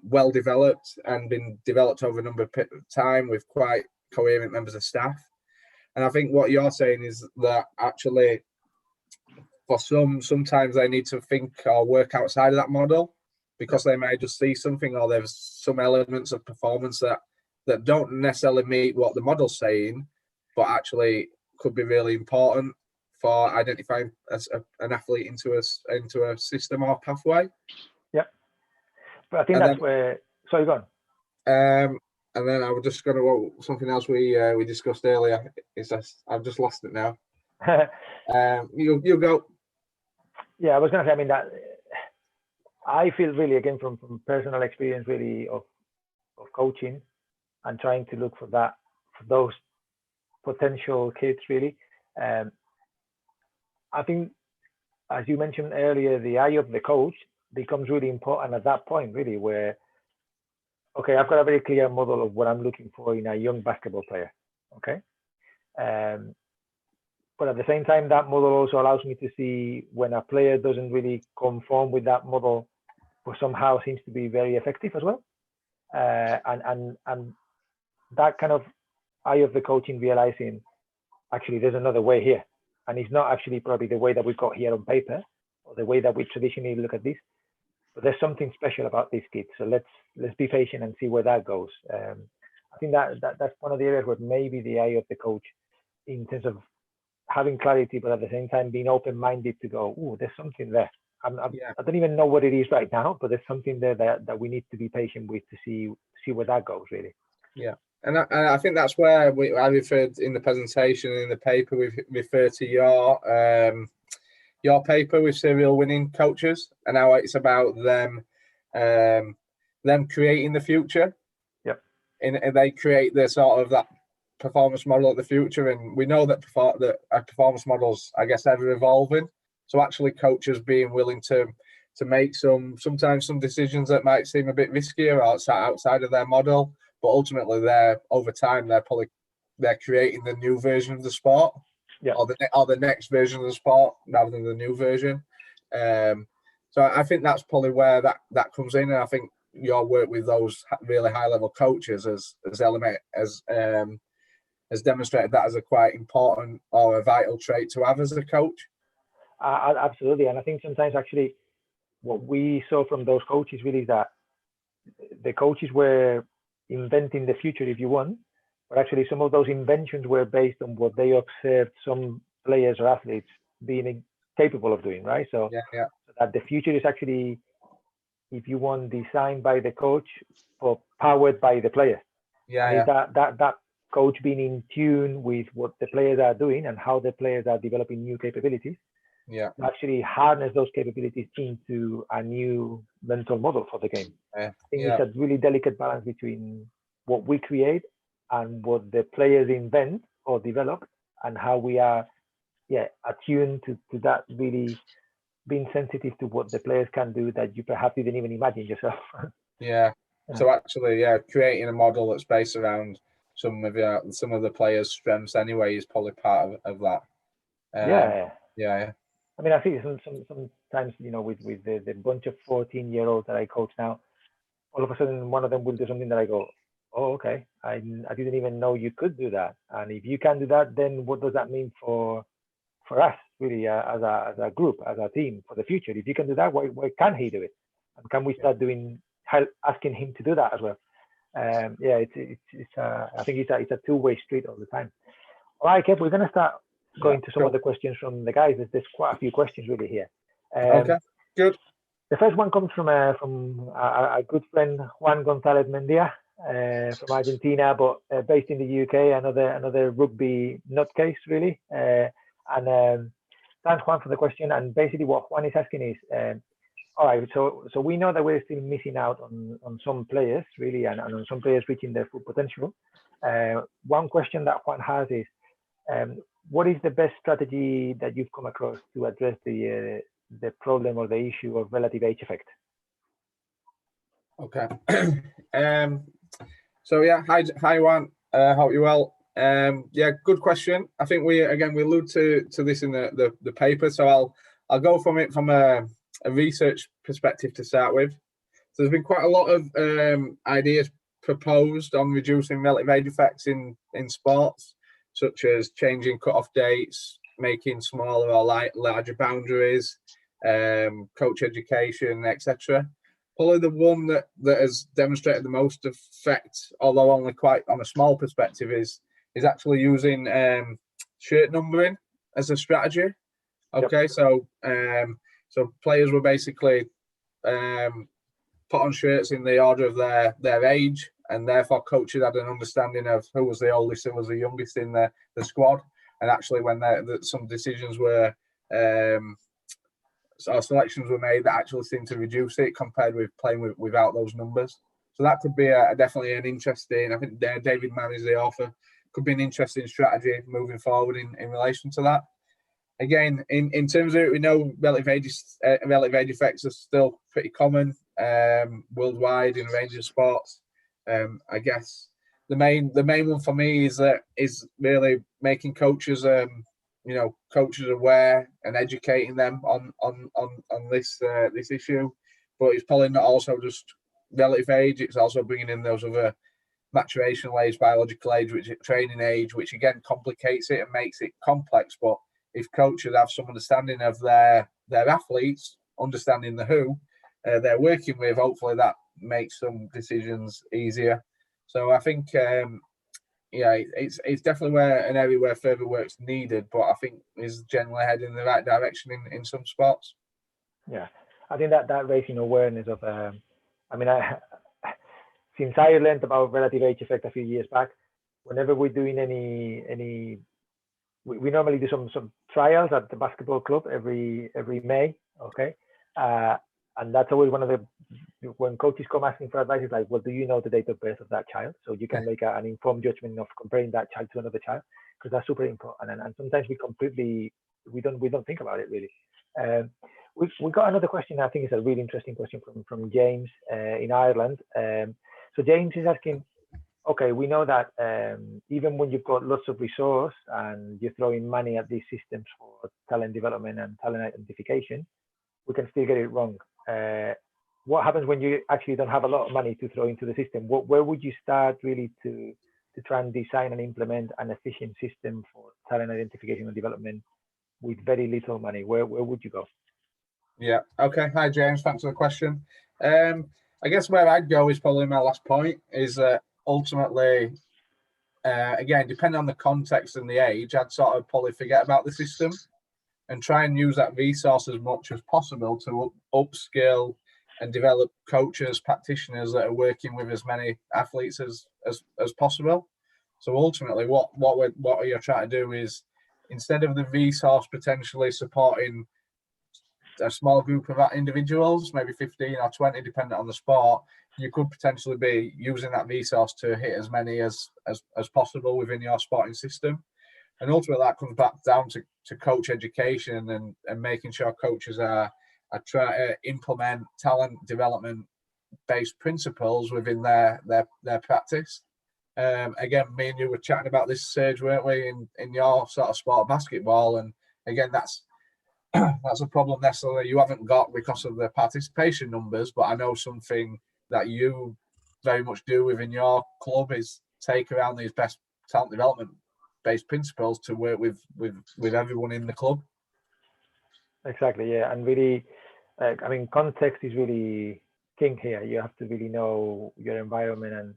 well developed and been developed over a number of time with quite coherent members of staff. And I think what you're saying is that actually for sometimes they need to think or work outside of that model, because they may just see something, or there's some elements of performance that don't necessarily meet what the model's saying, but actually could be really important for identifying an athlete into a system or pathway. Yeah, but I think that's where. Sorry, go on. And then I was just going to something else we discussed earlier. I've just lost it now. You go. Yeah, I was going to say. I mean, that I feel really, again, from personal experience, really of coaching, and trying to look for those potential kids really. I think, as you mentioned earlier, the eye of the coach becomes really important at that point, really, where, okay, I've got a very clear model of what I'm looking for in a young basketball player, okay? But at the same time, that model also allows me to see when a player doesn't really conform with that model, but somehow seems to be very effective as well. And that kind of eye of the coach in realizing, actually, there's another way here. And it's not actually probably the way that we've got here on paper, or the way that we traditionally look at this, but there's something special about these kids. So let's be patient and see where that goes. I think that's one of the areas where maybe the eye of the coach, in terms of having clarity, but at the same time being open-minded to go, oh, there's something there. I don't even know what it is right now, but there's something there that we need to be patient with to see where that goes, really. Yeah. And I think that's where I referred in the presentation in the paper. We refer to your paper with serial winning coaches, and how it's about them creating the future. Yep. And they create the sort of that performance model of the future, and we know that performance models, I guess, ever evolving. So actually, coaches being willing to make sometimes some decisions that might seem a bit riskier outside of their model. But ultimately, over time, they're creating the new version of the sport, or the next version of the sport rather than the new version. So I think that's probably where that comes in, and I think your work with those really high level coaches has demonstrated that as a quite important or a vital trait to have as a coach. Absolutely, and I think sometimes actually what we saw from those coaches really is that the coaches were inventing the future, if you want, but actually some of those inventions were based on what they observed some players or athletes being capable of doing, right? So that the future is actually, if you want, designed by the coach or powered by the player. That coach being in tune with what the players are doing and how the players are developing new capabilities. Yeah. Actually harness those capabilities into a new mental model for the game. I think it's a really delicate balance between what we create and what the players invent or develop, and how we are attuned to that, really being sensitive to what the players can do that you perhaps didn't even imagine yourself. So actually, creating a model that's based around some of the players' strengths anyway is probably part of that. I mean, I think sometimes, with the bunch of 14-year-olds that I coach now, all of a sudden one of them will do something that I go, oh, okay, I didn't even know you could do that. And if you can do that, then what does that mean for us, really, as a group, as a team, for the future? If you can do that, why can't he do it? And can we start asking him to do that as well? I think it's a two-way street all the time. All right, Kev, we're going to start going to some of the questions from the guys. There's quite a few questions really here. Okay, good. The first one comes from a good friend, Juan Gonzalez Mendia, from Argentina, but based in the UK. Another rugby nutcase, really. And thanks, Juan, for the question. And basically, what Juan is asking is, all right, so we know that we're still missing out on some players, really, and on some players reaching their full potential. One question that Juan has is, what is the best strategy that you've come across to address the problem or the issue of relative age effect? Okay. Hi Juan. Hope you're well. Good question. I think we allude to this in the paper, so I'll go from a research perspective to start with. So there's been quite a lot of ideas proposed on reducing relative age effects in sports, such as changing cut-off dates, making smaller or larger boundaries, coach education, etc. Probably the one that has demonstrated the most effect, although only quite on a small perspective, is actually using shirt numbering as a strategy. Okay, so players were basically put on shirts in the order of their age, and therefore coaches had an understanding of who was the oldest, who was the youngest in the squad. And actually, when some decisions were or selections were made, that actually seemed to reduce it compared with playing without those numbers. So that could be definitely an interesting. I think David Mann is the author could be an interesting strategy moving forward in relation to that. Again, in terms of it, we know relative age effects are still pretty common worldwide in a range of sports. I guess the main one for me is really making coaches coaches aware and educating them on this issue. But it's probably not also just relative age; it's also bringing in those other maturation age, biological age, which training age, which again complicates it and makes it complex. But if coaches have some understanding of their athletes, understanding the who they're working with, hopefully that makes some decisions easier. So I think it's definitely an area where further work's needed, but I think is generally heading in the right direction in some sports. Yeah, I think that raising awareness of, since I learned about relative age effect a few years back, whenever we're doing we normally do some trials at the basketball club every May, okay? And that's always when coaches come asking for advice, it's like, well, do you know the date of birth of that child? So you can make an informed judgment of comparing that child to another child, because that's super important. And sometimes we don't think about it really. We got another question. I think it's a really interesting question from James in Ireland. So James is asking, okay, we know that even when you've got lots of resource and you're throwing money at these systems for talent development and talent identification, we can still get it wrong. What happens when you actually don't have a lot of money to throw into the system? Where would you start really to try and design and implement an efficient system for talent identification and development with very little money? Where would you go? Yeah. Okay. Hi, James. Thanks for the question. I guess where I'd go is probably my last point, is that ultimately, again, depending on the context and the age, I'd sort of probably forget about the system and try and use that resource as much as possible to upskill and develop coaches, practitioners that are working with as many athletes as possible. So ultimately, what you're trying to do is, instead of the resource potentially supporting a small group of individuals, maybe 15 or 20, depending on the sport, you could potentially be using that resource to hit as many as possible within your sporting system. And ultimately, that comes back down to coach education and making sure coaches are trying to implement talent development based principles within their practice. Again, me and you were chatting about this, Serge, weren't we, in your sort of sport of basketball? And again, that's a problem necessarily you haven't got because of the participation numbers, but I know something that you very much do within your club is take around these best talent development based principles to work with everyone in the club. Exactly, yeah. And really, context is really king here. You have to really know your environment,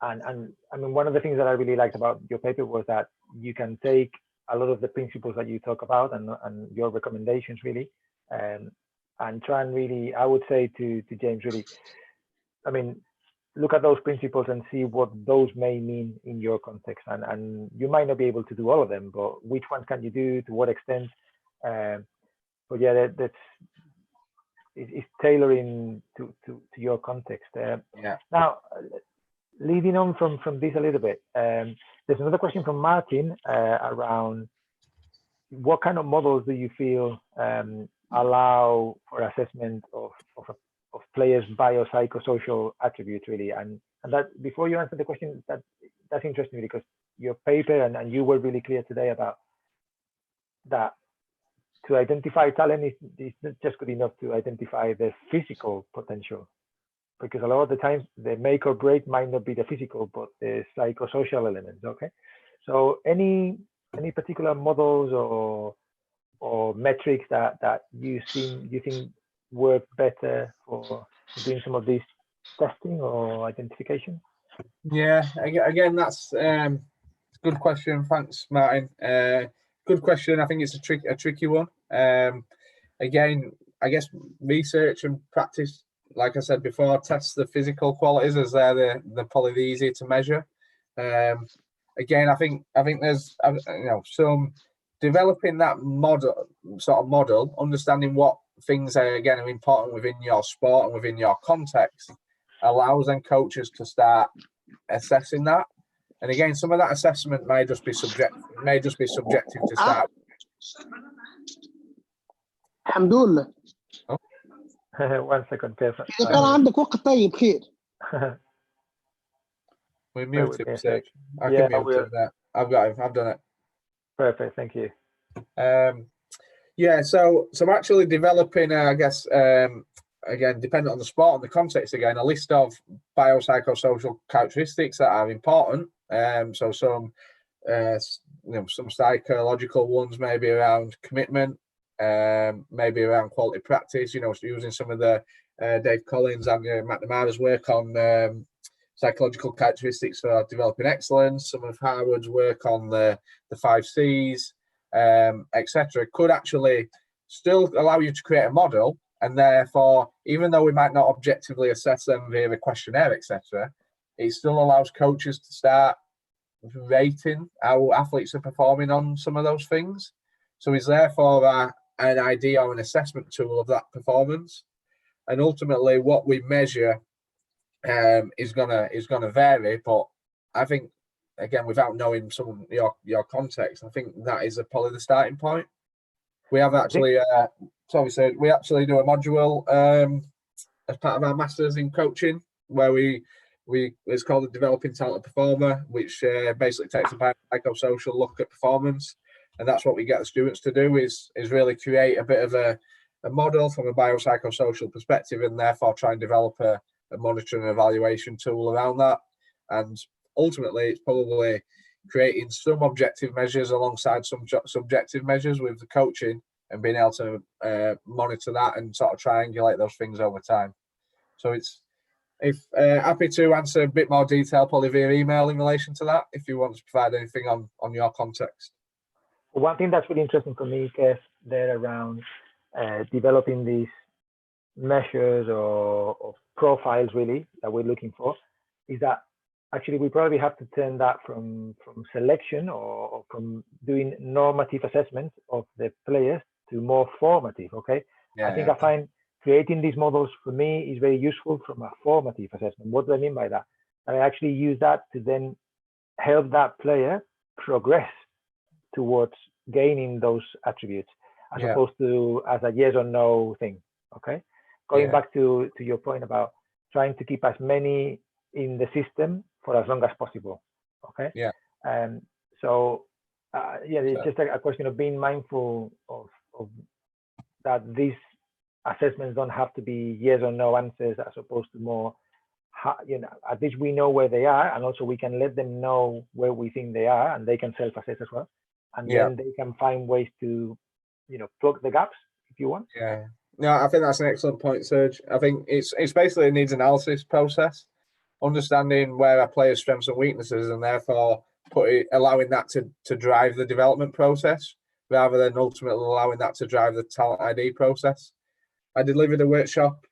and one of the things that I really liked about your paper was that you can take a lot of the principles that you talk about and your recommendations really, and try and really, I would say to James, really, look at those principles and see what those may mean in your context. And you might not be able to do all of them, but which ones can you do, to what extent? But yeah, it's tailoring to your context. Yeah. Now, leading on from this a little bit, there's another question from Martin around what kind of models do you feel allow for assessment of players' biopsychosocial attributes, really? And that, before you answer the question, that's interesting because your paper and you were really clear today about that. To identify talent is not just good enough to identify the physical potential, because a lot of the times the make or break might not be the physical, but the psychosocial elements. Okay, so any particular models or metrics that you think work better for doing some of this testing or identification? Yeah, again, that's a good question. Thanks, Martin. Good question. I think it's a tricky one. Again, I guess research and practice, like I said before, test the physical qualities as they're probably the easier to measure. Again, I think there's some developing that model, understanding what things are important within your sport and within your context, allows then coaches to start assessing that. And again, some of that assessment may just be subjective to start. الحمد لله. One second, Kev. إذا كان عندك وقت طيب خير. We mute with me a it, sec. Serge. I Yeah, can mute it there. I've got it. I've done it. Perfect, thank you. Yeah, so actually developing, I guess, again, depending on the sport and the context, again, a list of biopsychosocial characteristics that are important. So some, some psychological ones, maybe around commitment, maybe around quality practice. Using some of the Dave Collins and McNamara's work on psychological characteristics for developing excellence. Some of Harwood's work on the 5 C's. Etc., could actually still allow you to create a model, and therefore, even though we might not objectively assess them via a questionnaire, etc., it still allows coaches to start rating how athletes are performing on some of those things. So it's therefore an idea or an assessment tool of that performance, and ultimately what we measure is gonna vary. But I think, again, without knowing some your context, I think that is probably the starting point. We have actually, we actually do a module as part of our masters in coaching, where we it's called the Developing Talented Performer, which basically takes a psychosocial look at performance, and that's what we get the students to do is really create a bit of a model from a biopsychosocial perspective, and therefore try and develop a monitoring and evaluation tool around that. And ultimately, it's probably creating some objective measures alongside some subjective measures with the coaching, and being able to monitor that and sort of triangulate those things over time. So it's happy to answer a bit more detail, probably via email in relation to that, if you want to provide anything on your context. One thing that's really interesting for me, Kev, there around developing these measures or profiles really that we're looking for, is that actually we probably have to turn that from selection or from doing normative assessments of the players to more formative. Okay, I think I find creating these models for me is very useful from a formative assessment. What do I mean by that? I actually use that to then help that player progress towards gaining those attributes, as opposed to as a yes or no thing. Okay, going back to your point about trying to keep as many in the system for as long as possible. Okay. Yeah. So it's just a question of being mindful of that these assessments don't have to be yes or no answers, as opposed to more, at least we know where they are, and also we can let them know where we think they are, and they can self-assess as well, and then they can find ways to, plug the gaps if you want. Yeah. No, I think that's an excellent point, Serge. I think it's basically a needs analysis process, understanding where our players' strengths and weaknesses, and therefore allowing that to drive the development process, rather than ultimately allowing that to drive the talent ID process. I delivered a workshop,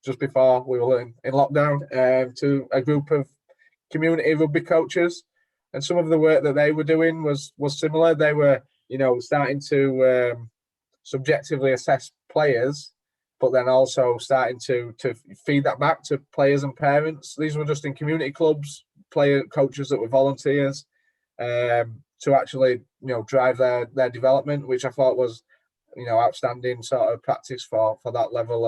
just before we were in lockdown, to a group of community rugby coaches, and some of the work that they were doing was similar. They were, starting to subjectively assess players, but then also starting to feed that back to players and parents. These were just in community clubs, coaches that were volunteers, to actually, drive their development, which I thought was, outstanding sort of practice for that level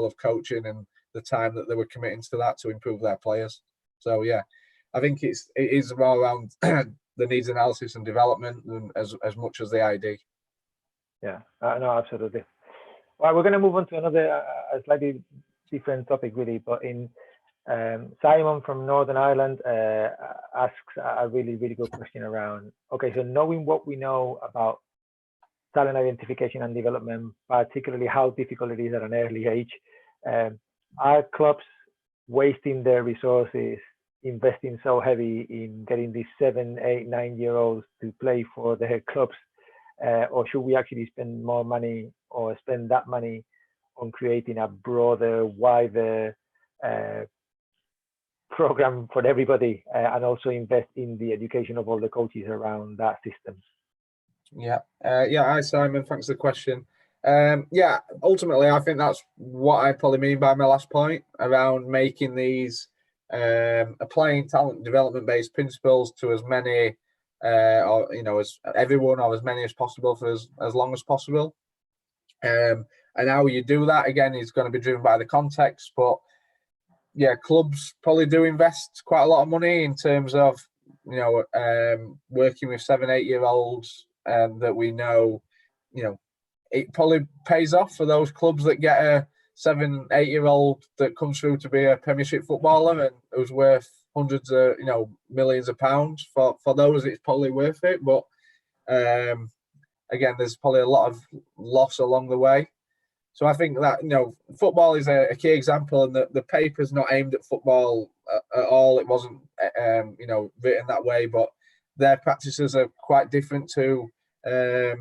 of coaching, and the time that they were committing to that to improve their players. So I think it is more around the needs analysis and development as much as the ID. Yeah, no, absolutely. Well, we're going to move on to another a slightly different topic, really. But Simon from Northern Ireland asks a really, really good question around, okay, so knowing what we know about talent identification and development, particularly how difficult it is at an early age, are clubs wasting their resources, investing so heavy in getting these 7, 8, 9-year-olds to play for their clubs? Or should we actually spend more money, or spend that money on creating a broader, wider program for everybody, and also invest in the education of all the coaches around that system? Hi Simon, thanks for the question. Ultimately I think that's what I probably mean by my last point around making these applying talent development-based principles to as many, or as everyone or as many as possible for as long as possible. And how you do that again is going to be driven by the context, but yeah, clubs probably do invest quite a lot of money in terms of working with 7-8-year-olds that we know, it probably pays off for those clubs that get a 7-8-year-old that comes through to be a Premiership footballer and who's worth hundreds of millions of pounds. For those, it's probably worth it, but again, there's probably a lot of loss along the way. So I think that football is a key example, and the paper's not aimed at football at all. It wasn't written that way, but their practices are quite different to a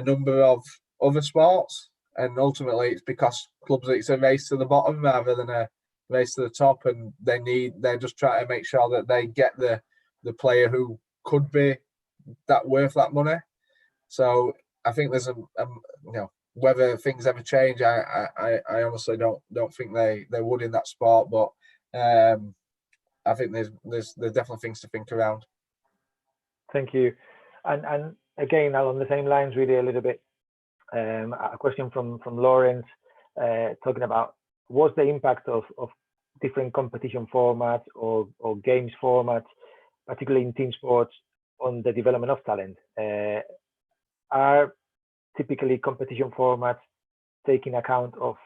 number of other sports, and ultimately it's because clubs, it's a race to the bottom rather than a race to the top, and they're just trying to make sure that they get the player who could be worth that money. So I think there's whether things ever change, I honestly don't think they would in that sport, but I think there's definitely things to think around. Thank you. And again, along the same lines, really a little bit, a question from Lawrence, talking about what's the impact of different competition formats or games formats, particularly in team sports, on the development of talent. Are typically competition formats taking account of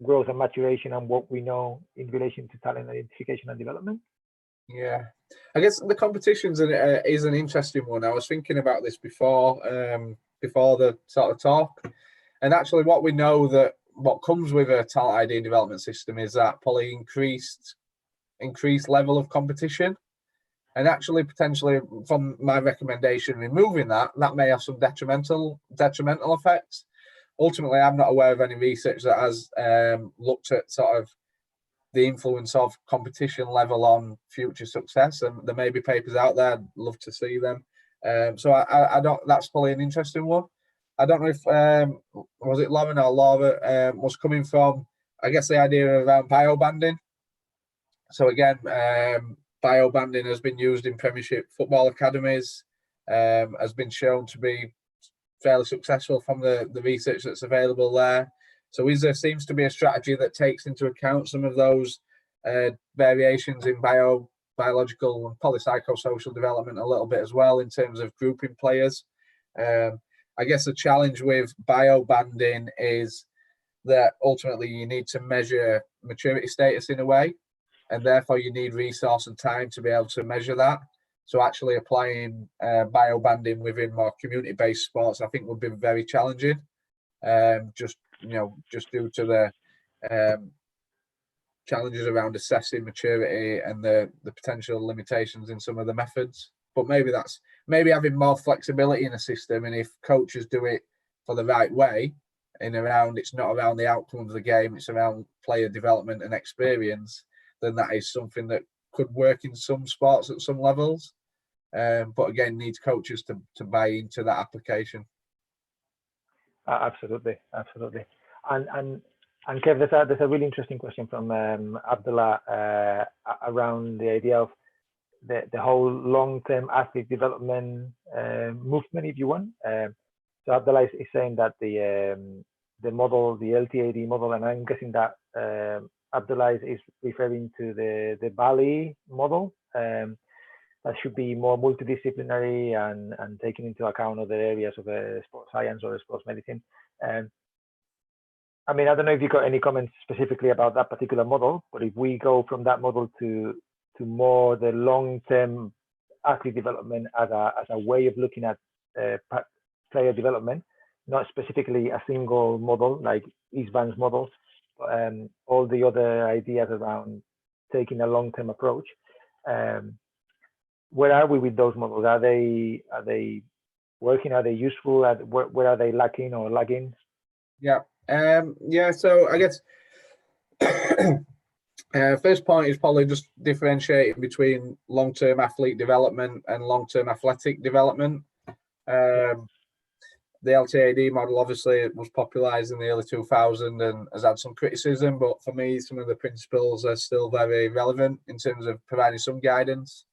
growth and maturation and what we know in relation to talent identification and development? Yeah, I guess the competitions is an interesting one. I was thinking about this before the sort of talk, and actually what we know that what comes with a talent ID and development system is that probably increased level of competition, and actually potentially from my recommendation removing that may have some detrimental effects. Ultimately, I'm not aware of any research that has looked at sort of the influence of competition level on future success, and there may be papers out there. I'd love to see them. So I don't. That's probably an interesting one. I don't know if was it Lauren or Laura was coming from, I guess, the idea around biobanding. So again, biobanding has been used in Premiership football academies, has been shown to be fairly successful from the research that's available there. So there seems to be a strategy that takes into account some of those variations in biological and polypsychosocial development a little bit as well in terms of grouping players. I guess the challenge with biobanding is that ultimately you need to measure maturity status in a way, and therefore you need resource and time to be able to measure that. So actually applying biobanding within more community-based sports, I think, would be very challenging. Just due to the challenges around assessing maturity and the potential limitations in some of the methods. But maybe having more flexibility in a system, and if coaches do it for the right way, it's not around the outcome of the game, it's around player development and experience, then that is something that could work in some sports at some levels. But again, needs coaches to buy into that application. Absolutely. And Kev, there's a really interesting question from Abdullah around the idea of the whole long-term athlete development movement, if you want. So Abdullah is saying that the model, the LTAD model, and I'm guessing that Abdullah is referring to the Bali model. That should be more multidisciplinary and taking into account other areas of sports science or sports medicine. I mean, I don't know if you got any comments specifically about that particular model, but if we go from that model to more the long-term athlete development as a way of looking at player development, not specifically a single model like Eastbank's model, but all the other ideas around taking a long-term approach. Where are we with those models? Are they working? Are they useful? Where are they lacking or lagging? Yeah. So I guess first point is probably just differentiating between long-term athlete development and long-term athletic development. the LTAD model obviously was popularised in the early 2000s and has had some criticism, but for me, some of the principles are still very relevant in terms of providing some guidance.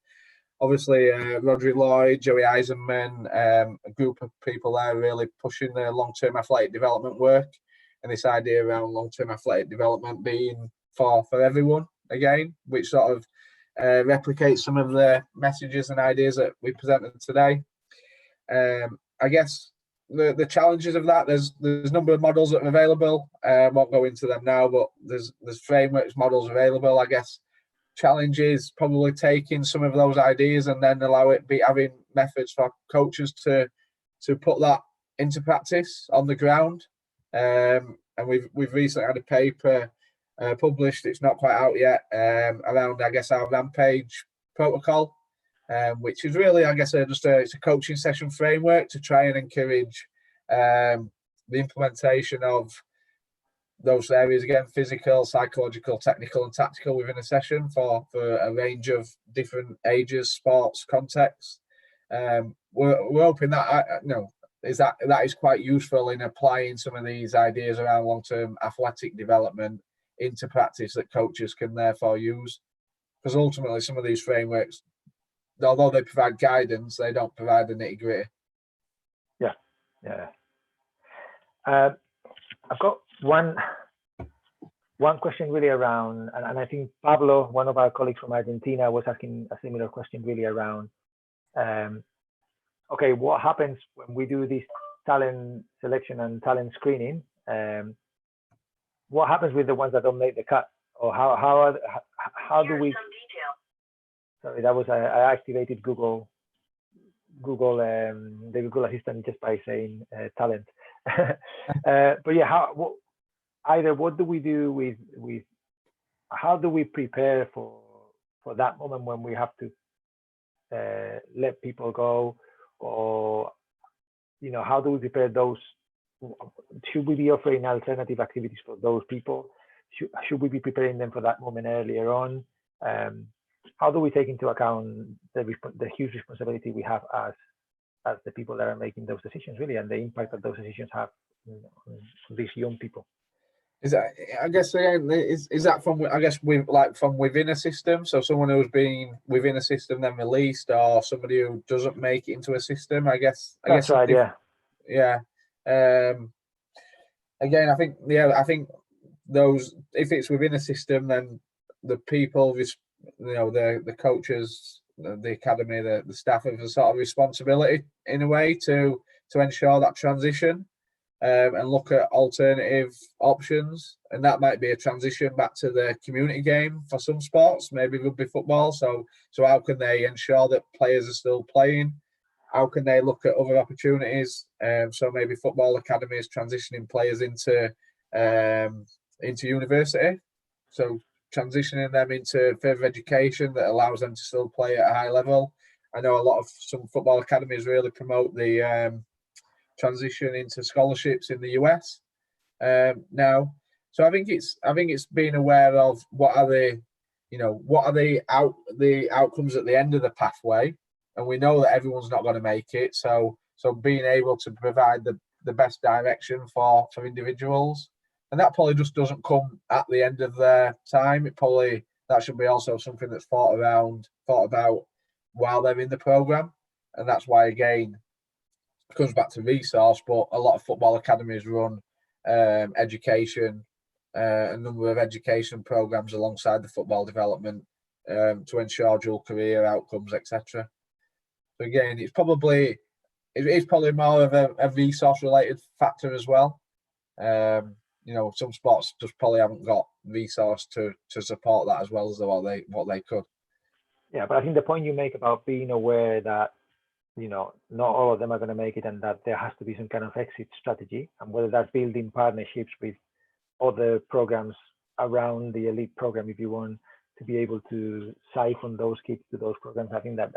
Obviously, Rodri Lloyd, Joey Eisenman, a group of people there really pushing the long-term athletic development work, and this idea around long-term athletic development being for everyone again, which sort of replicates some of the messages and ideas that we presented today. I guess the challenges of that, there's a number of models that are available. I won't go into them now, but there's frameworks, models available. I guess challenge is probably taking some of those ideas and then allow it be having methods for coaches to put that into practice on the ground. And we've recently had a paper published, it's not quite out yet, around, I guess, our Rampage protocol, which is really, I guess, it's a coaching session framework to try and encourage the implementation of those areas, again, physical, psychological, technical and tactical within a session for a range of different ages, sports, contexts. We're hoping that, that is quite useful in applying some of these ideas around long-term athletic development into practice that coaches can therefore use. Because ultimately, some of these frameworks, although they provide guidance, they don't provide the nitty-gritty. Yeah. I've got one question really around, and I think Pablo, one of our colleagues from Argentina, was asking a similar question really around, okay, what happens when we do this talent selection and talent screening? What happens with the ones that don't make the cut? Or how do we? Sorry, that was I activated the Google Assistant just by saying talent. But yeah, what do we do with how do we prepare for that moment when we have to let people go, or how do we prepare those? Should we be offering alternative activities for those people? Should we be preparing them for that moment earlier on? How do we take into account the huge responsibility we have as the people that are making those decisions, really, and the impact that those decisions have on these young people? Is that, I guess, is that from, I guess, from within a system? So someone who's been within a system then released, or somebody who doesn't make it into a system? I guess. That's right. Yeah. Again, I think those, if it's within a system, then the people, the coaches, the academy, the staff have a sort of responsibility in a way to ensure that transition. And look at alternative options, and that might be a transition back to the community game for some sports, maybe rugby, football. So how can they ensure that players are still playing? How can they look at other opportunities? So maybe football academies transitioning players into university, so transitioning them into further education that allows them to still play at a high level. I know some football academies really promote the transition into scholarships in the US now. So I think it's being aware of what are the outcomes at the end of the pathway, and we know that everyone's not going to make it. So being able to provide the best direction for individuals, and that probably just doesn't come at the end of their time. That should be also something that's thought about while they're in the program, and that's why, again, it comes back to resource, but a lot of football academies run education, a number of education programs alongside the football development to ensure dual career outcomes, etc. So again, it's probably more of a resource related factor as well. Some sports just probably haven't got resource to support that as well as what they could. Yeah, but I think the point you make about being aware that not all of them are going to make it, and that there has to be some kind of exit strategy, and whether that's building partnerships with other programs around the elite program, if you want, to be able to siphon those kids to those programs. I think that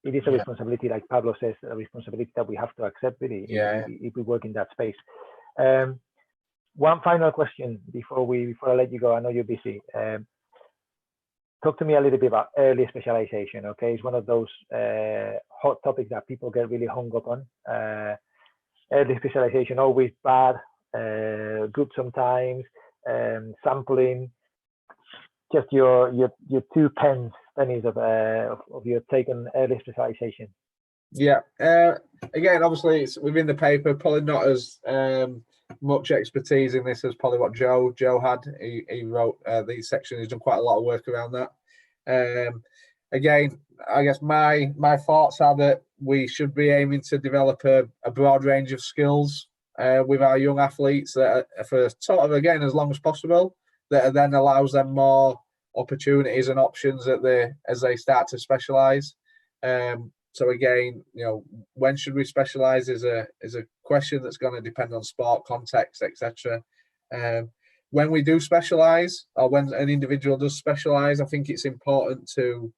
it is a responsibility, like Pablo says, a responsibility that we have to accept, really, if we work in that space. One final question before I let you go. I know you're busy. Talk to me a little bit about early specialization. Okay, it's one of those hot topics that people get really hung up on. early specialization always bad, good sometimes, sampling, just your two pennies of your take on early specialization. Yeah. Again, obviously, it's within the paper. Probably not as much expertise in this as probably what Joe had. He wrote these sections. He's done quite a lot of work around that. Again, I guess my thoughts are that we should be aiming to develop a broad range of skills with our young athletes that are for sort of, again, as long as possible, that then allows them more opportunities and options as they start to specialise. So again, when should we specialise is a question that's going to depend on sport, context, etc. When we do specialise, or when an individual does specialise, I think it's important to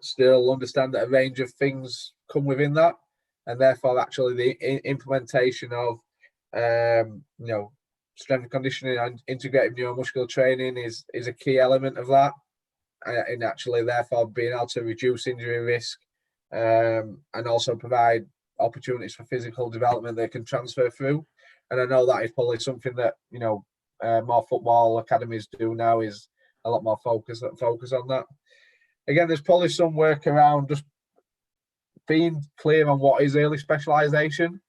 still understand that a range of things come within that, and therefore actually the implementation of strength and conditioning and integrative neuromuscular training is a key element of that, and actually therefore being able to reduce injury risk and also provide opportunities for physical development they can transfer through. And I know that is probably something that more football academies do now, is a lot more focus on that. Again, there's probably some work around just being clear on what is early specialisation.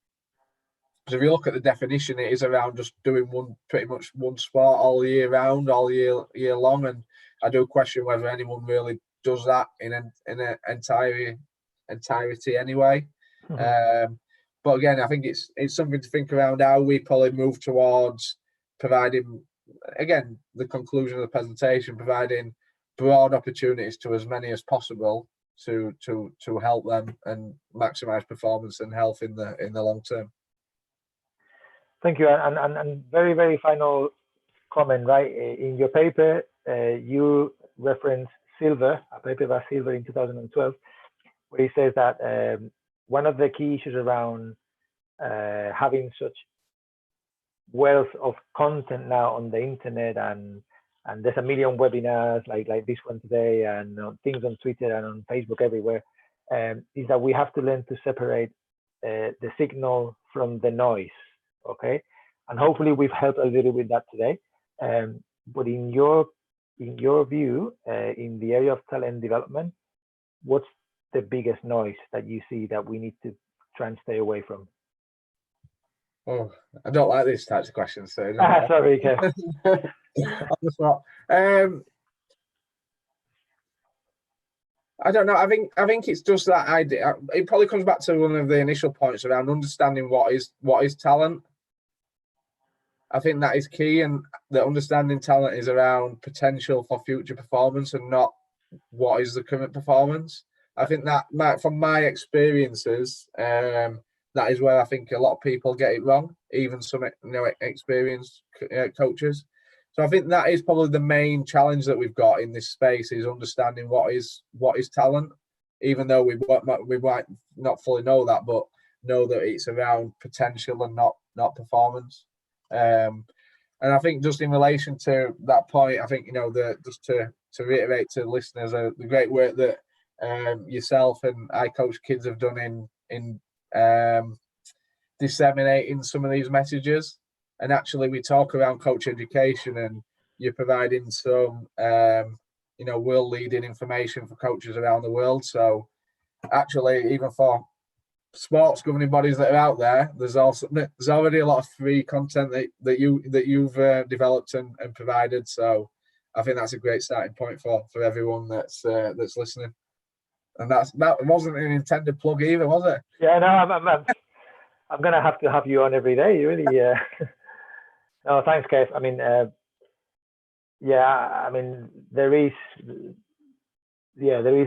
Because if you look at the definition, it is around just doing pretty much one sport all year round, all year long. And I do question whether anyone really does that in an entirety anyway. Mm-hmm. But again, I think it's something to think around how we probably move towards providing, again, the conclusion of the presentation, providing broad opportunities to as many as possible to help them and maximise performance and health in the long term. Thank you. And very, very final comment, right? In your paper, you reference Silver, a paper by Silver in 2012, where he says that one of the key issues around having such wealth of content now on the internet, and there's a million webinars like this one today, and things on Twitter and on Facebook everywhere, is that we have to learn to separate the signal from the noise. Okay, and hopefully we've helped a little with that today. But in your view, in the area of talent development, what's the biggest noise that you see that we need to try and stay away from? Oh, I don't like these types of questions. So sorry, Kev. On the spot. I don't know. I think it's just that idea. It probably comes back to one of the initial points around understanding what is talent. I think that is key, and the understanding talent is around potential for future performance and not what is the current performance. I think that from my experiences, that is where I think a lot of people get it wrong, even some experienced coaches. So I think that is probably the main challenge that we've got in this space, is understanding what is talent, even though we might not fully know that, but know that it's around potential and not performance. And I think just in relation to that point, I think just to reiterate to listeners the great work that yourself and iCoachKids have done in disseminating some of these messages. And actually, we talk around coach education, and you're providing some, world-leading information for coaches around the world. So, actually, even for sports governing bodies that are out there, there's already a lot of free content that you've developed and provided. So, I think that's a great starting point for everyone that's listening. And that wasn't an intended plug either, was it? Yeah, no, I'm gonna have to have you on every day. Really. No, thanks, Kev. I mean, there is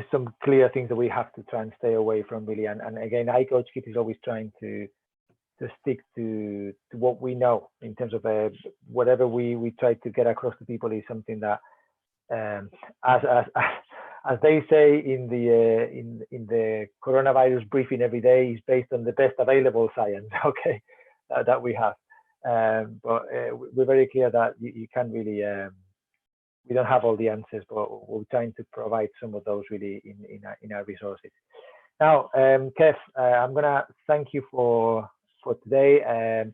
some clear things that we have to try and stay away from, really. And again, iCoachKids is always trying to stick to what we know in terms of whatever we try to get across to people is something that, as they say in the coronavirus briefing every day, is based on the best available science. Okay, that we have. But we're very clear that you can't really. We don't have all the answers, but we're trying to provide some of those really in our resources. Now, Kev, I'm gonna thank you for for today.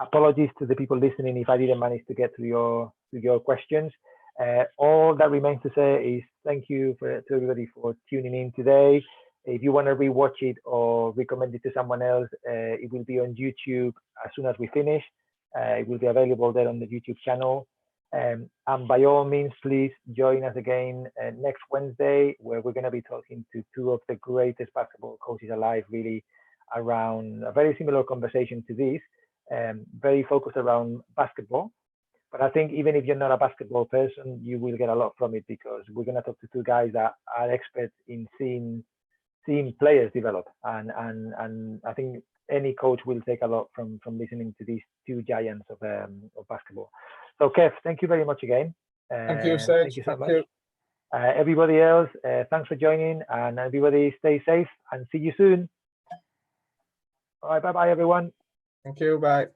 Apologies to the people listening if I didn't manage to get to your questions. All that remains to say is thank you to everybody for tuning in today. If you want to rewatch it or recommend it to someone else, it will be on YouTube as soon as we finish. It will be available there on the YouTube channel. And by all means, please join us again next Wednesday, where we're going to be talking to two of the greatest basketball coaches alive, really, around a very similar conversation to this, very focused around basketball. But I think even if you're not a basketball person, you will get a lot from it, because we're going to talk to two guys that are experts in seeing players develop. And I think any coach will take a lot from listening to these two giants of basketball. So Kev, thank you very much again. Thank you, Serge. Thank you so much. Everybody else, thanks for joining, and everybody stay safe and see you soon. All right, bye-bye, everyone. Thank you, bye.